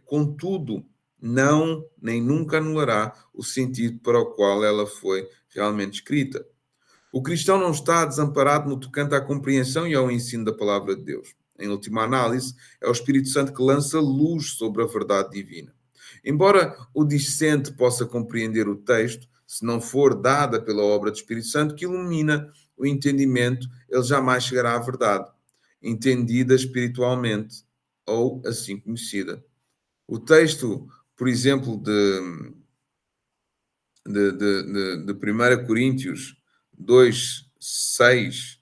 Speaker 1: Contudo, não nem nunca anulará o sentido para o qual ela foi realmente escrita. O cristão não está desamparado no tocante à compreensão e ao ensino da palavra de Deus. Em última análise, é o Espírito Santo que lança luz sobre a verdade divina. Embora o discente possa compreender o texto, se não for dada pela obra do Espírito Santo que ilumina o entendimento, ele jamais chegará à verdade, entendida espiritualmente ou assim conhecida. O texto, por exemplo, de 1 Coríntios 2:6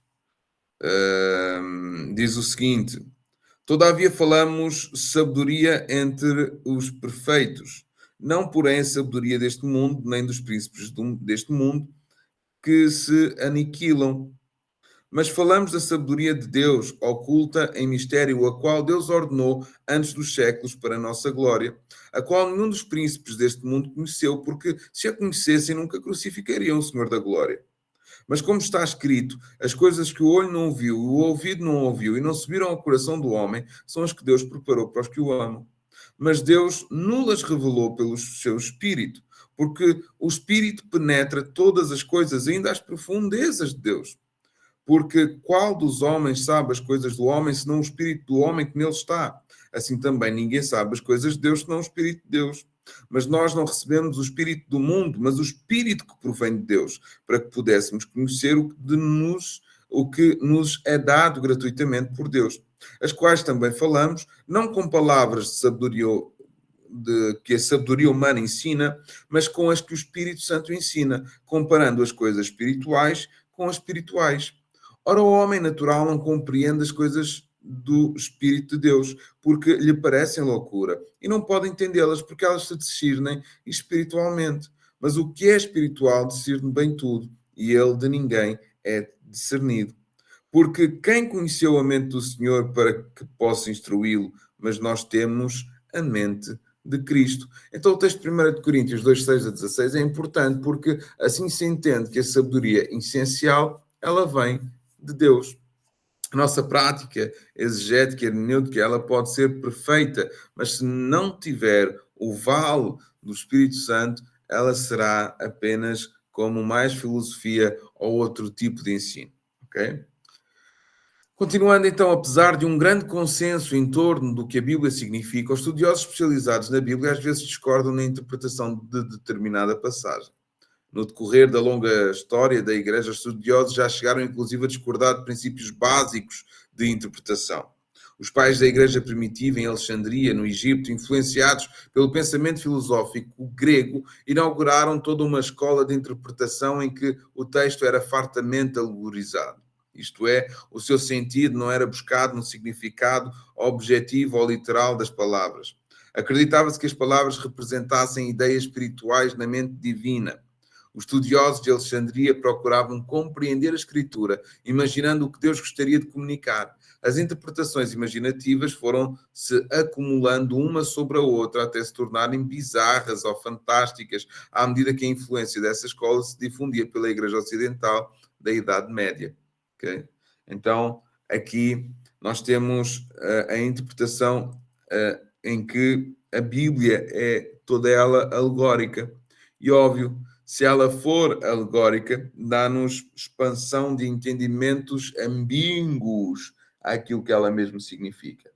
Speaker 1: diz o seguinte: Todavia falamos sabedoria entre os perfeitos, não porém a sabedoria deste mundo, nem dos príncipes deste mundo, que se aniquilam. Mas falamos da sabedoria de Deus, oculta em mistério, a qual Deus ordenou antes dos séculos para a nossa glória, a qual nenhum dos príncipes deste mundo conheceu, porque se a conhecessem nunca crucificariam o Senhor da glória. Mas como está escrito, as coisas que o olho não viu, o ouvido não ouviu e não subiram ao coração do homem, são as que Deus preparou para os que o amam. Mas Deus nulas revelou pelo seu Espírito, porque o Espírito penetra todas as coisas, ainda às profundezas de Deus. Porque qual dos homens sabe as coisas do homem, senão o Espírito do homem que nele está? Assim também ninguém sabe as coisas de Deus, senão o Espírito de Deus. Mas nós não recebemos o Espírito do mundo, mas o Espírito que provém de Deus, para que pudéssemos conhecer o que nos é dado gratuitamente por Deus. As quais também falamos, não com palavras de sabedoria que a sabedoria humana ensina, mas com as que o Espírito Santo ensina, comparando as coisas espirituais com as espirituais. Ora, o homem natural não compreende as coisas do Espírito de Deus, porque lhe parecem loucura, e não pode entendê-las, porque elas se discernem espiritualmente. Mas o que é espiritual discerne bem tudo, e ele de ninguém é discernido. Porque quem conheceu a mente do Senhor para que possa instruí-lo? Mas nós temos a mente de Cristo. Então o texto de 1 Coríntios 2:6-16 é importante, porque assim se entende que a sabedoria essencial, ela vem de Deus. A nossa prática exegética e hermenêutica, ela pode ser perfeita, mas se não tiver o vale do Espírito Santo, ela será apenas como mais filosofia ou outro tipo de ensino. Ok? Continuando então, apesar de um grande consenso em torno do que a Bíblia significa, os estudiosos especializados na Bíblia às vezes discordam na interpretação de determinada passagem. No decorrer da longa história da Igreja, os estudiosos já chegaram inclusive a discordar de princípios básicos de interpretação. Os pais da Igreja primitiva em Alexandria, no Egito, influenciados pelo pensamento filosófico grego, inauguraram toda uma escola de interpretação em que o texto era fartamente alegorizado. Isto é, o seu sentido não era buscado no significado objetivo ou literal das palavras. Acreditava-se que as palavras representassem ideias espirituais na mente divina. Os estudiosos de Alexandria procuravam compreender a Escritura, imaginando o que Deus gostaria de comunicar. As interpretações imaginativas foram-se acumulando uma sobre a outra até se tornarem bizarras ou fantásticas, à medida que a influência dessa escola se difundia pela Igreja Ocidental da Idade Média. Okay? Então, aqui nós temos a interpretação em que a Bíblia é toda ela alegórica. E óbvio, se ela for alegórica, dá-nos expansão de entendimentos ambíguos àquilo que ela mesmo significa.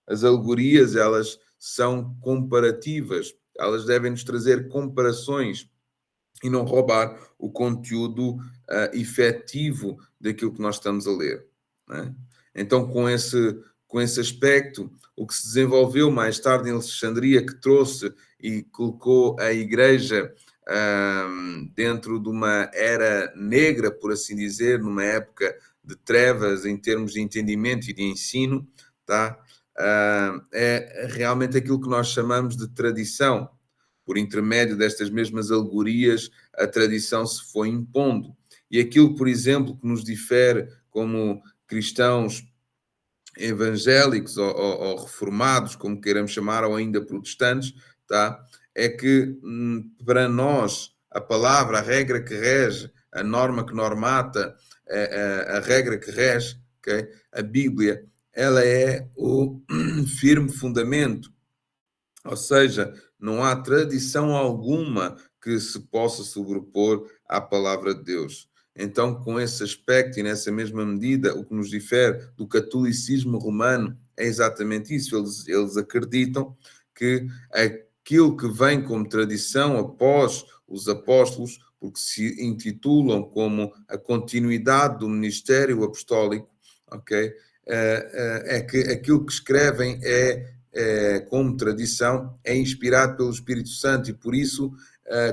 Speaker 1: As alegorias, elas são comparativas, elas devem nos trazer comparações e não roubar o conteúdo efetivo daquilo que nós estamos a ler. Não é? Então, com esse aspecto, o que se desenvolveu mais tarde em Alexandria, que trouxe e colocou a Igreja dentro de uma era negra, por assim dizer, numa época de trevas em termos de entendimento e de ensino, tá? É realmente aquilo que nós chamamos de tradição. Por intermédio destas mesmas alegorias, a tradição se foi impondo. E aquilo, por exemplo, que nos difere como cristãos evangélicos ou reformados, como queiramos chamar, ou ainda protestantes, tá? É que para nós a palavra, a regra que rege, a norma que normata, a regra que rege, okay? A Bíblia, ela é o firme fundamento. Ou seja, não há tradição alguma que se possa sobrepor à palavra de Deus. Então, com esse aspecto e nessa mesma medida, o que nos difere do catolicismo romano é exatamente isso. Eles acreditam que aquilo que vem como tradição após os apóstolos, porque se intitulam como a continuidade do ministério apostólico, ok? É que aquilo que escrevem como tradição, é inspirado pelo Espírito Santo e por isso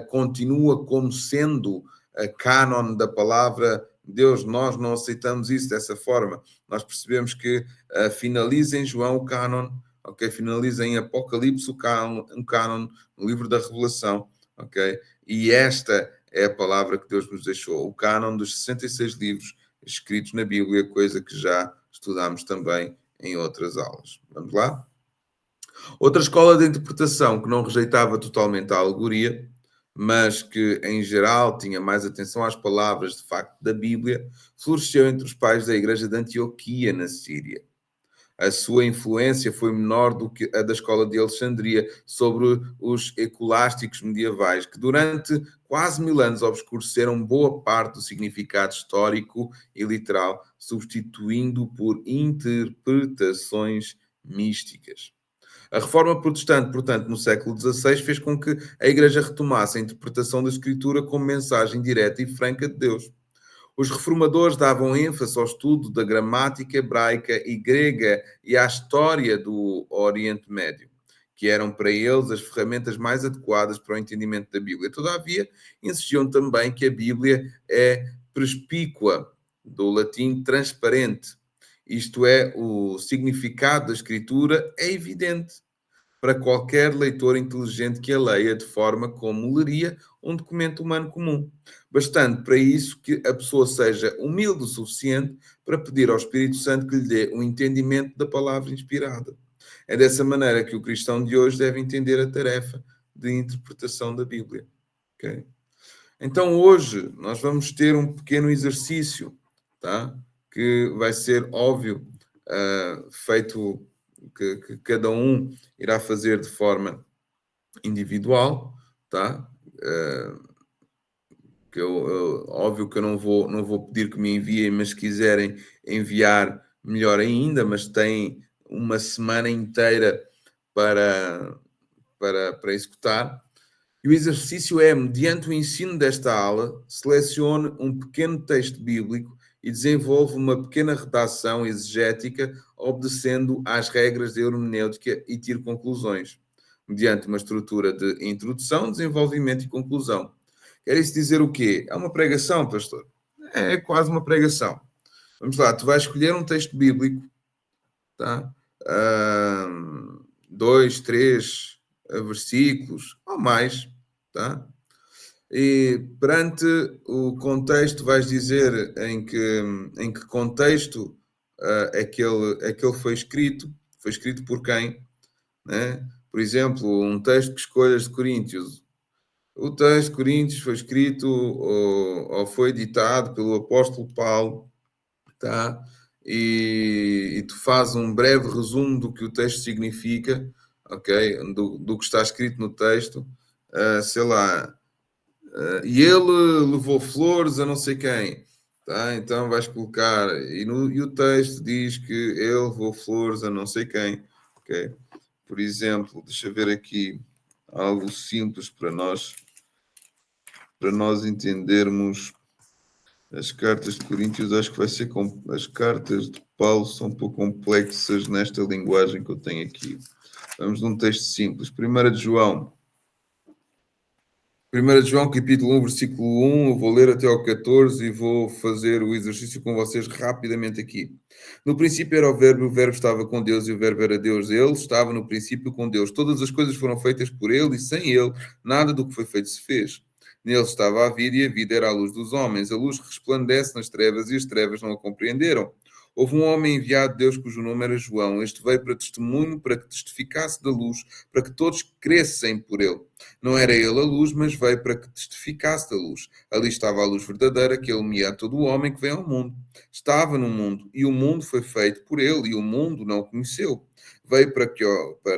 Speaker 1: continua como sendo a cânon da palavra de Deus. Nós não aceitamos isso dessa forma. Nós percebemos que finaliza em João o cânon, ok? Finaliza em Apocalipse o cânon, no livro da Revelação, ok? E esta é a palavra que Deus nos deixou, o cânon dos 66 livros escritos na Bíblia, coisa que já estudámos também em outras aulas. Vamos lá? Outra escola de interpretação que não rejeitava totalmente a alegoria, mas que, em geral, tinha mais atenção às palavras de facto da Bíblia, floresceu entre os pais da igreja de Antioquia, na Síria. A sua influência foi menor do que a da escola de Alexandria sobre os escolásticos medievais, que durante quase 1000 anos obscureceram boa parte do significado histórico e literal, substituindo por interpretações místicas. A reforma protestante, portanto, no século XVI, fez com que a Igreja retomasse a interpretação da Escritura como mensagem direta e franca de Deus. Os reformadores davam ênfase ao estudo da gramática hebraica e grega e à história do Oriente Médio, que eram para eles as ferramentas mais adequadas para o entendimento da Bíblia. Todavia, insistiam também que a Bíblia é perspícua, do latim transparente. Isto é, o significado da Escritura é evidente para qualquer leitor inteligente que a leia de forma como leria um documento humano comum. Bastante para isso que a pessoa seja humilde o suficiente para pedir ao Espírito Santo que lhe dê um entendimento da palavra inspirada. É dessa maneira que o cristão de hoje deve entender a tarefa de interpretação da Bíblia. Okay? Então hoje nós vamos ter um pequeno exercício, tá? Que vai ser óbvio, feito que cada um irá fazer de forma individual, tá? Óbvio que eu não vou pedir que me enviem, mas se quiserem enviar, melhor ainda, mas têm uma semana inteira para executar. E o exercício é, mediante o ensino desta aula, selecione um pequeno texto bíblico e desenvolva uma pequena redação exegética, obedecendo às regras de hermenêutica e tire conclusões, mediante uma estrutura de introdução, desenvolvimento e conclusão. Quer isso dizer o quê? É uma pregação, pastor? É quase uma pregação. Vamos lá, tu vais escolher um texto bíblico, tá? 2, 3 versículos ou mais, tá? E perante o contexto vais dizer em que contexto aquele foi escrito por quem, né? Por exemplo, um texto que escolhas de Coríntios. O texto de Coríntios foi escrito ou foi editado pelo apóstolo Paulo, tá? E tu fazes um breve resumo do que o texto significa, ok? Do que está escrito no texto, sei lá, e ele levou flores a não sei quem, tá? Então vais colocar, e o texto diz que ele levou flores a não sei quem, ok? Por exemplo, deixa eu ver aqui algo simples para nós entendermos as cartas de Coríntios. Acho que vai ser as cartas de Paulo são um pouco complexas nesta linguagem que eu tenho aqui. Vamos num texto simples. 1 de João. 1 de João, capítulo 1, versículo 1, eu vou ler até ao 14 e vou fazer o exercício com vocês rapidamente aqui. No princípio era o Verbo estava com Deus e o Verbo era Deus. Ele estava no princípio com Deus. Todas as coisas foram feitas por ele e sem ele nada do que foi feito se fez. Nele estava a vida e a vida era a luz dos homens. A luz resplandece nas trevas e as trevas não a compreenderam. Houve um homem enviado de Deus cujo nome era João. Este veio para testemunho, para que testificasse da luz, para que todos crescem por ele. Não era ele a luz, mas veio para que testificasse da luz. Ali estava a luz verdadeira que ilumina todo o homem que vem ao mundo. Estava no mundo, e o mundo foi feito por ele, e o mundo não o conheceu. Veio para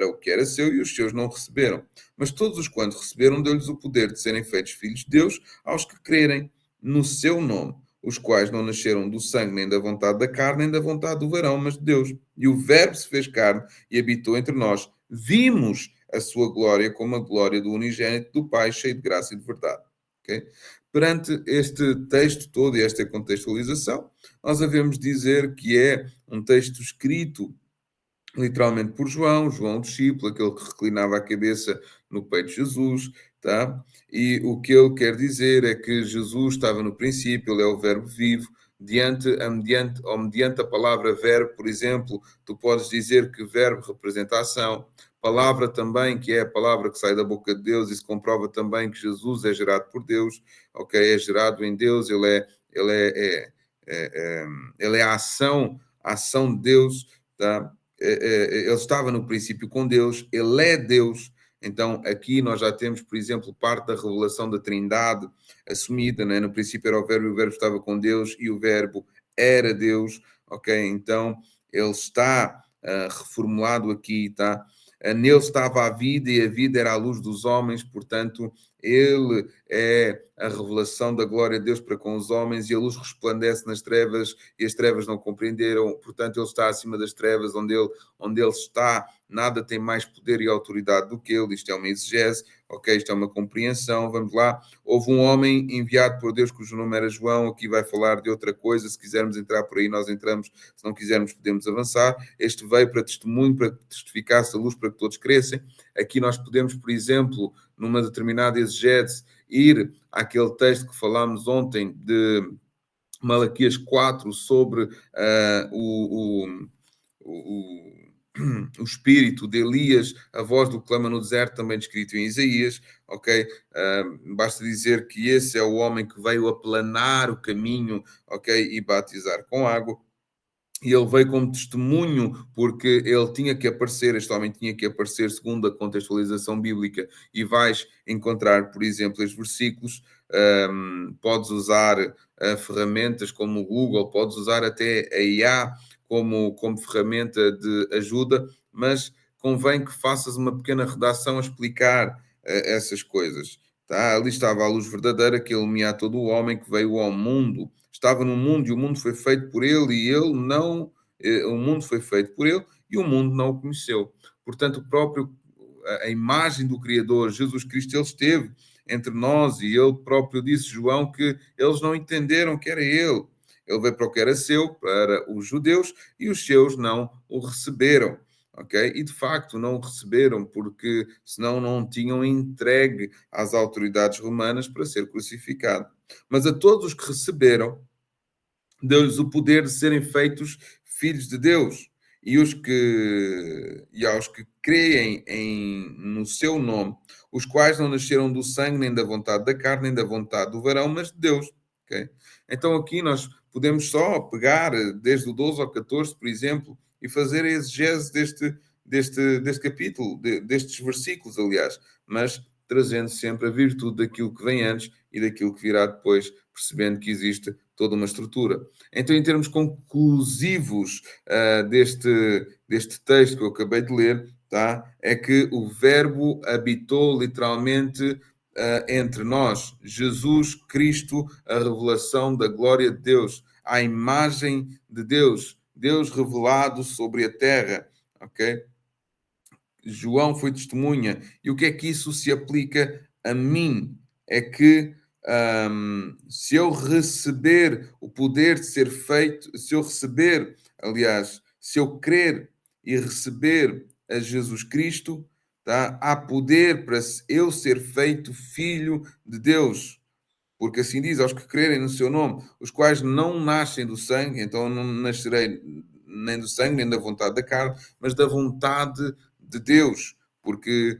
Speaker 1: o que era seu, e os seus não o receberam. Mas todos os quantos receberam, deu-lhes o poder de serem feitos filhos de Deus, aos que crerem no seu nome, os quais não nasceram do sangue, nem da vontade da carne, nem da vontade do varão, mas de Deus. E o Verbo se fez carne e habitou entre nós. Vimos a sua glória como a glória do unigênito do Pai, cheio de graça e de verdade. Okay? Perante este texto todo e esta contextualização, nós havemos dizer que é um texto escrito literalmente por João, João discípulo, aquele que reclinava a cabeça no peito de Jesus, tá? E o que ele quer dizer é que Jesus estava no princípio, ele é o verbo vivo, mediante a palavra verbo, por exemplo, tu podes dizer que verbo representa ação, palavra também, que é a palavra que sai da boca de Deus, e se comprova também que Jesus é gerado por Deus, ok? É gerado em Deus, ele é a ação de Deus, tá? Ele estava no princípio com Deus, ele é Deus. Então, aqui nós já temos, por exemplo, parte da revelação da Trindade assumida, né? No princípio era o Verbo, e o Verbo estava com Deus, e o Verbo era Deus, ok? Então, ele está reformulado aqui, tá? Nele estava a vida, e a vida era a luz dos homens, portanto, ele é a revelação da glória de Deus para com os homens, e a luz resplandece nas trevas, e as trevas não compreenderam, portanto, ele está acima das trevas, onde ele está, nada tem mais poder e autoridade do que ele. Isto é uma exegese, ok? Isto é uma compreensão, vamos lá. Houve um homem enviado por Deus cujo nome era João, aqui vai falar de outra coisa, se quisermos entrar por aí nós entramos, se não quisermos podemos avançar. Este veio para testemunho, para que testificasse a luz, para que todos crescem. Aqui nós podemos, por exemplo, numa determinada exegese, ir àquele texto que falámos ontem de Malaquias 4 sobre o espírito de Elias, a voz do que clama no deserto, também descrito em Isaías, ok? Basta dizer que esse é o homem que veio aplanar o caminho, ok? E batizar com água. E ele veio como testemunho, porque ele tinha que aparecer, este homem tinha que aparecer segundo a contextualização bíblica, e vais encontrar, por exemplo, os versículos, podes usar ferramentas como o Google, podes usar até a IA como ferramenta de ajuda, mas convém que faças uma pequena redação a explicar essas coisas. Tá? Ali estava a luz verdadeira que ilumina todo o homem que veio ao mundo. Estava no mundo e o mundo foi feito por ele e ele não... O mundo foi feito por ele e o mundo não o conheceu. Portanto, a imagem do Criador, Jesus Cristo, ele esteve entre nós e ele próprio disse, João, que eles não entenderam que era ele. Ele veio para o que era seu, para os judeus, e os seus não o receberam. Okay? E de facto não o receberam, porque senão não tinham entregue às autoridades romanas para ser crucificado. Mas a todos os que receberam, deu-lhes o poder de serem feitos filhos de Deus. E aos que creem no seu nome, os quais não nasceram do sangue, nem da vontade da carne, nem da vontade do varão, mas de Deus. Okay? Então aqui nós podemos só pegar desde o 12 ao 14, por exemplo, e fazer a exegese deste capítulo, destes versículos, aliás, mas trazendo sempre a virtude daquilo que vem antes e daquilo que virá depois, percebendo que existe toda uma estrutura. Então, em termos conclusivos deste texto que eu acabei de ler, tá? É que o Verbo habitou literalmente entre nós. Jesus Cristo, a revelação da glória de Deus, a imagem de Deus, Deus revelado sobre a terra, ok? João foi testemunha. E o que é que isso se aplica a mim? É que se eu receber o poder de ser feito, se eu receber, aliás, se eu crer e receber a Jesus Cristo, tá? Há poder para eu ser feito filho de Deus. Porque assim diz, aos que crerem no seu nome, os quais não nascem do sangue, então não nascerei nem do sangue, nem da vontade da carne, mas da vontade de Deus, porque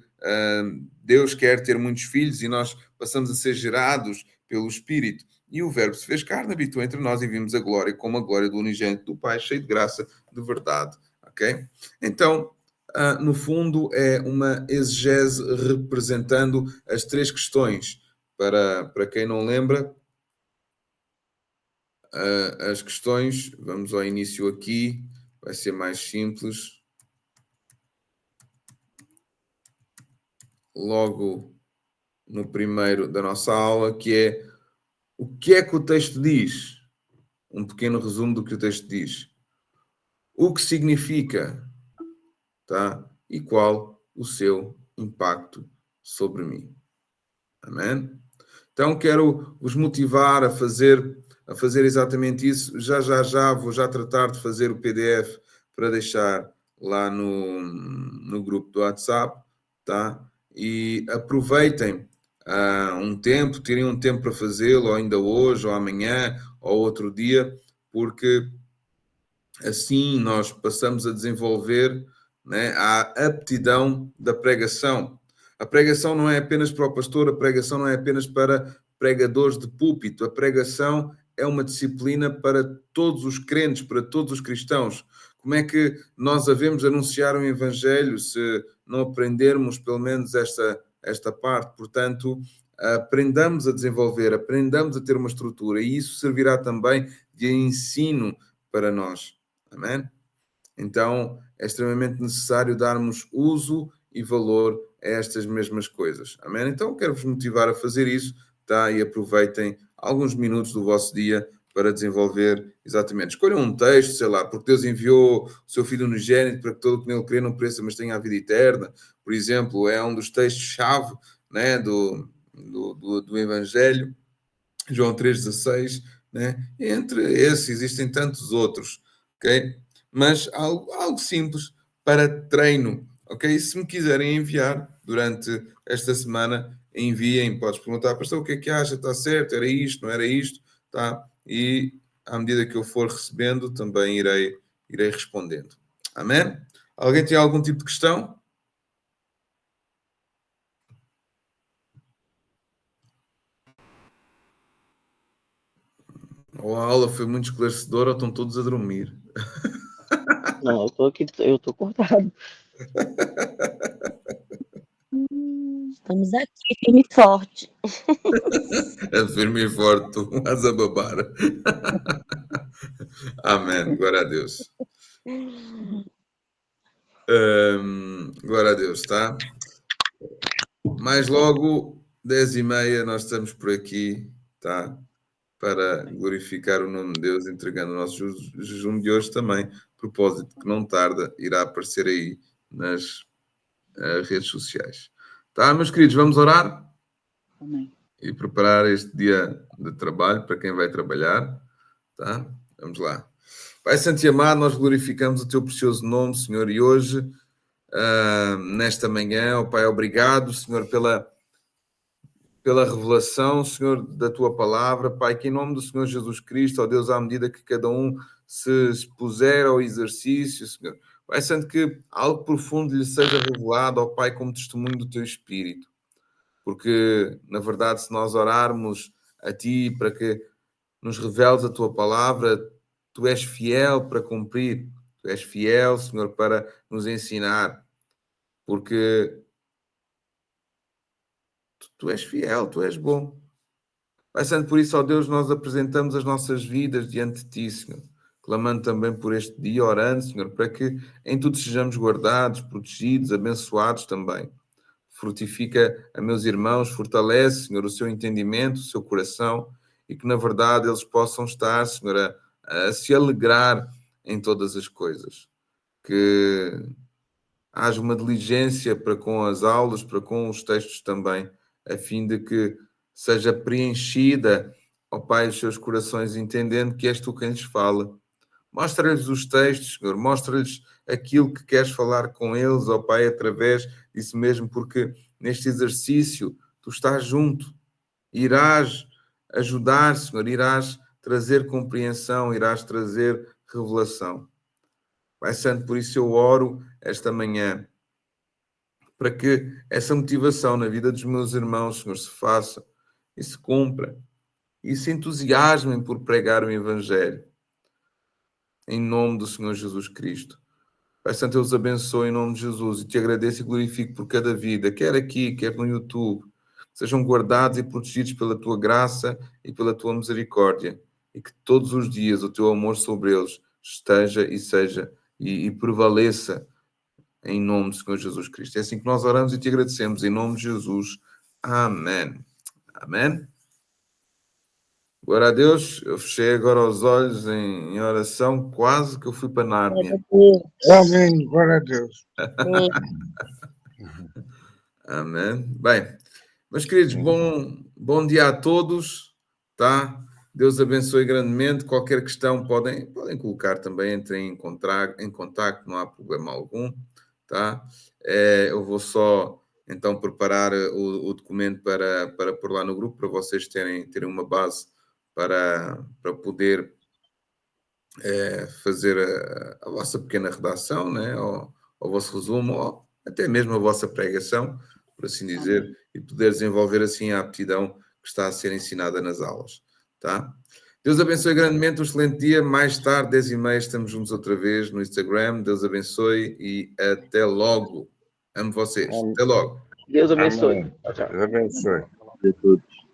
Speaker 1: Deus quer ter muitos filhos e nós passamos a ser gerados pelo Espírito. E o Verbo se fez carne, habitou entre nós e vimos a glória como a glória do unigênito do Pai, cheio de graça, de verdade. Ok? Então, no fundo, é uma exegese representando as três questões. Para quem não lembra, as questões, vamos ao início aqui, vai ser mais simples. Logo no primeiro da nossa aula, que é o que é que o texto diz? Um pequeno resumo do que o texto diz. O que significa, tá? E qual o seu impacto sobre mim. Amém? Então quero vos motivar a fazer exatamente isso. Já vou já tratar de fazer o PDF para deixar lá no grupo do WhatsApp, tá? E aproveitem um tempo, tirem um tempo para fazê-lo, ou ainda hoje, ou amanhã, ou outro dia, porque assim nós passamos a desenvolver, né, a aptidão da pregação. A pregação não é apenas para o pastor, a pregação não é apenas para pregadores de púlpito, a pregação é uma disciplina para todos os crentes, para todos os cristãos. Como é que nós havemos anunciar o Evangelho se não aprendermos pelo menos esta parte? Portanto, aprendamos a desenvolver, aprendamos a ter uma estrutura e isso servirá também de ensino para nós. Amém? Então, é extremamente necessário darmos uso e valor a estas mesmas coisas. Amém? Então, quero-vos motivar a fazer isso, tá? E aproveitem alguns minutos do vosso dia para desenvolver exatamente. Escolham um texto, sei lá, porque Deus enviou o seu Filho unigênito para que todo o que nele crê não pereça, mas tenha a vida eterna. Por exemplo, é um dos textos-chave, né, do Evangelho. João 3,16, né? Entre esses existem tantos outros, ok? Mas algo simples para treino, ok? E se me quiserem enviar durante esta semana, enviem, podes perguntar, pastor, o que é que acha? Está certo? Era isto? Não era isto? Tá? E à medida que eu for recebendo, também irei respondendo. Amém? Alguém tem algum tipo de questão? Ou a aula foi muito esclarecedora ou estão todos a dormir?
Speaker 2: Não, eu tô aqui, eu tô cortado. Estamos aqui, firme e forte.
Speaker 1: É firme e forte, tu vas a babar. Amém, glória a Deus. Glória a Deus, tá? Mais logo, 10h30, nós estamos por aqui, tá? Para glorificar o nome de Deus, entregando o nosso jejum de hoje também. Propósito que não tarda, irá aparecer aí nas redes sociais. Tá, meus queridos, vamos orar?
Speaker 2: Amém.
Speaker 1: E preparar este dia de trabalho para quem vai trabalhar, tá? Vamos lá. Pai Santo e amado, nós glorificamos o teu precioso nome, Senhor, e hoje, nesta manhã, ó Pai, obrigado, Senhor, pela revelação, Senhor, da tua palavra, Pai, que em nome do Senhor Jesus Cristo, ó Deus, à medida que cada um se expuser ao exercício, Senhor, Pai Santo, que algo profundo lhe seja revelado, ó Pai, como testemunho do teu Espírito. Porque, na verdade, se nós orarmos a Ti para que nos reveles a Tua palavra, Tu és fiel para cumprir. Tu és fiel, Senhor, para nos ensinar. Porque Tu és fiel, Tu és bom. Pai Santo, por isso, ó Deus, nós apresentamos as nossas vidas diante de Ti, Senhor. clamando também por este dia, orando, Senhor, para que em tudo sejamos guardados, protegidos, abençoados também. Frutifica a meus irmãos, fortalece, Senhor, o seu entendimento, o seu coração, e que, na verdade, eles possam estar, Senhor, a se alegrar em todas as coisas. Que haja uma diligência para com as aulas, para com os textos também, a fim de que seja preenchida, ó Pai, os seus corações, entendendo que és tu quem lhes fala. Mostra-lhes os textos, Senhor, mostra-lhes aquilo que queres falar com eles, ó Pai, através disso mesmo, porque neste exercício tu estás junto, irás ajudar, Senhor, irás trazer compreensão, irás trazer revelação. Pai Santo, por isso eu oro esta manhã, para que essa motivação na vida dos meus irmãos, Senhor, se faça e se cumpra, e se entusiasmem por pregar o Evangelho, em nome do Senhor Jesus Cristo. Pai Santo, eu os abençoe em nome de Jesus e te agradeço e glorifico por cada vida, quer aqui, quer no YouTube, sejam guardados e protegidos pela tua graça e pela tua misericórdia, e que todos os dias o teu amor sobre eles esteja e seja e prevaleça em nome do Senhor Jesus Cristo. É assim que nós oramos e te agradecemos em nome de Jesus. Amém. Amém. Glória a Deus, eu fechei agora os olhos em oração, quase que eu fui para Nárnia.
Speaker 3: Amém, glória a Deus.
Speaker 1: Amém. Bem, meus queridos, bom dia a todos, tá? Deus abençoe grandemente. Qualquer questão podem colocar também, entrem em contacto, não há problema algum, tá? Eu vou só então preparar o documento para pôr lá no grupo, para vocês terem uma base para poder fazer a vossa pequena redação, né? Ou o vosso resumo, ou até mesmo a vossa pregação, por assim dizer, e poder desenvolver assim a aptidão que está a ser ensinada nas aulas, tá? Deus abençoe grandemente, um excelente dia. Mais tarde, 10h30, estamos juntos outra vez no Instagram. Deus abençoe e até logo. Amo vocês. Até logo.
Speaker 2: Deus abençoe.
Speaker 3: Amém. Deus abençoe.
Speaker 2: De todos.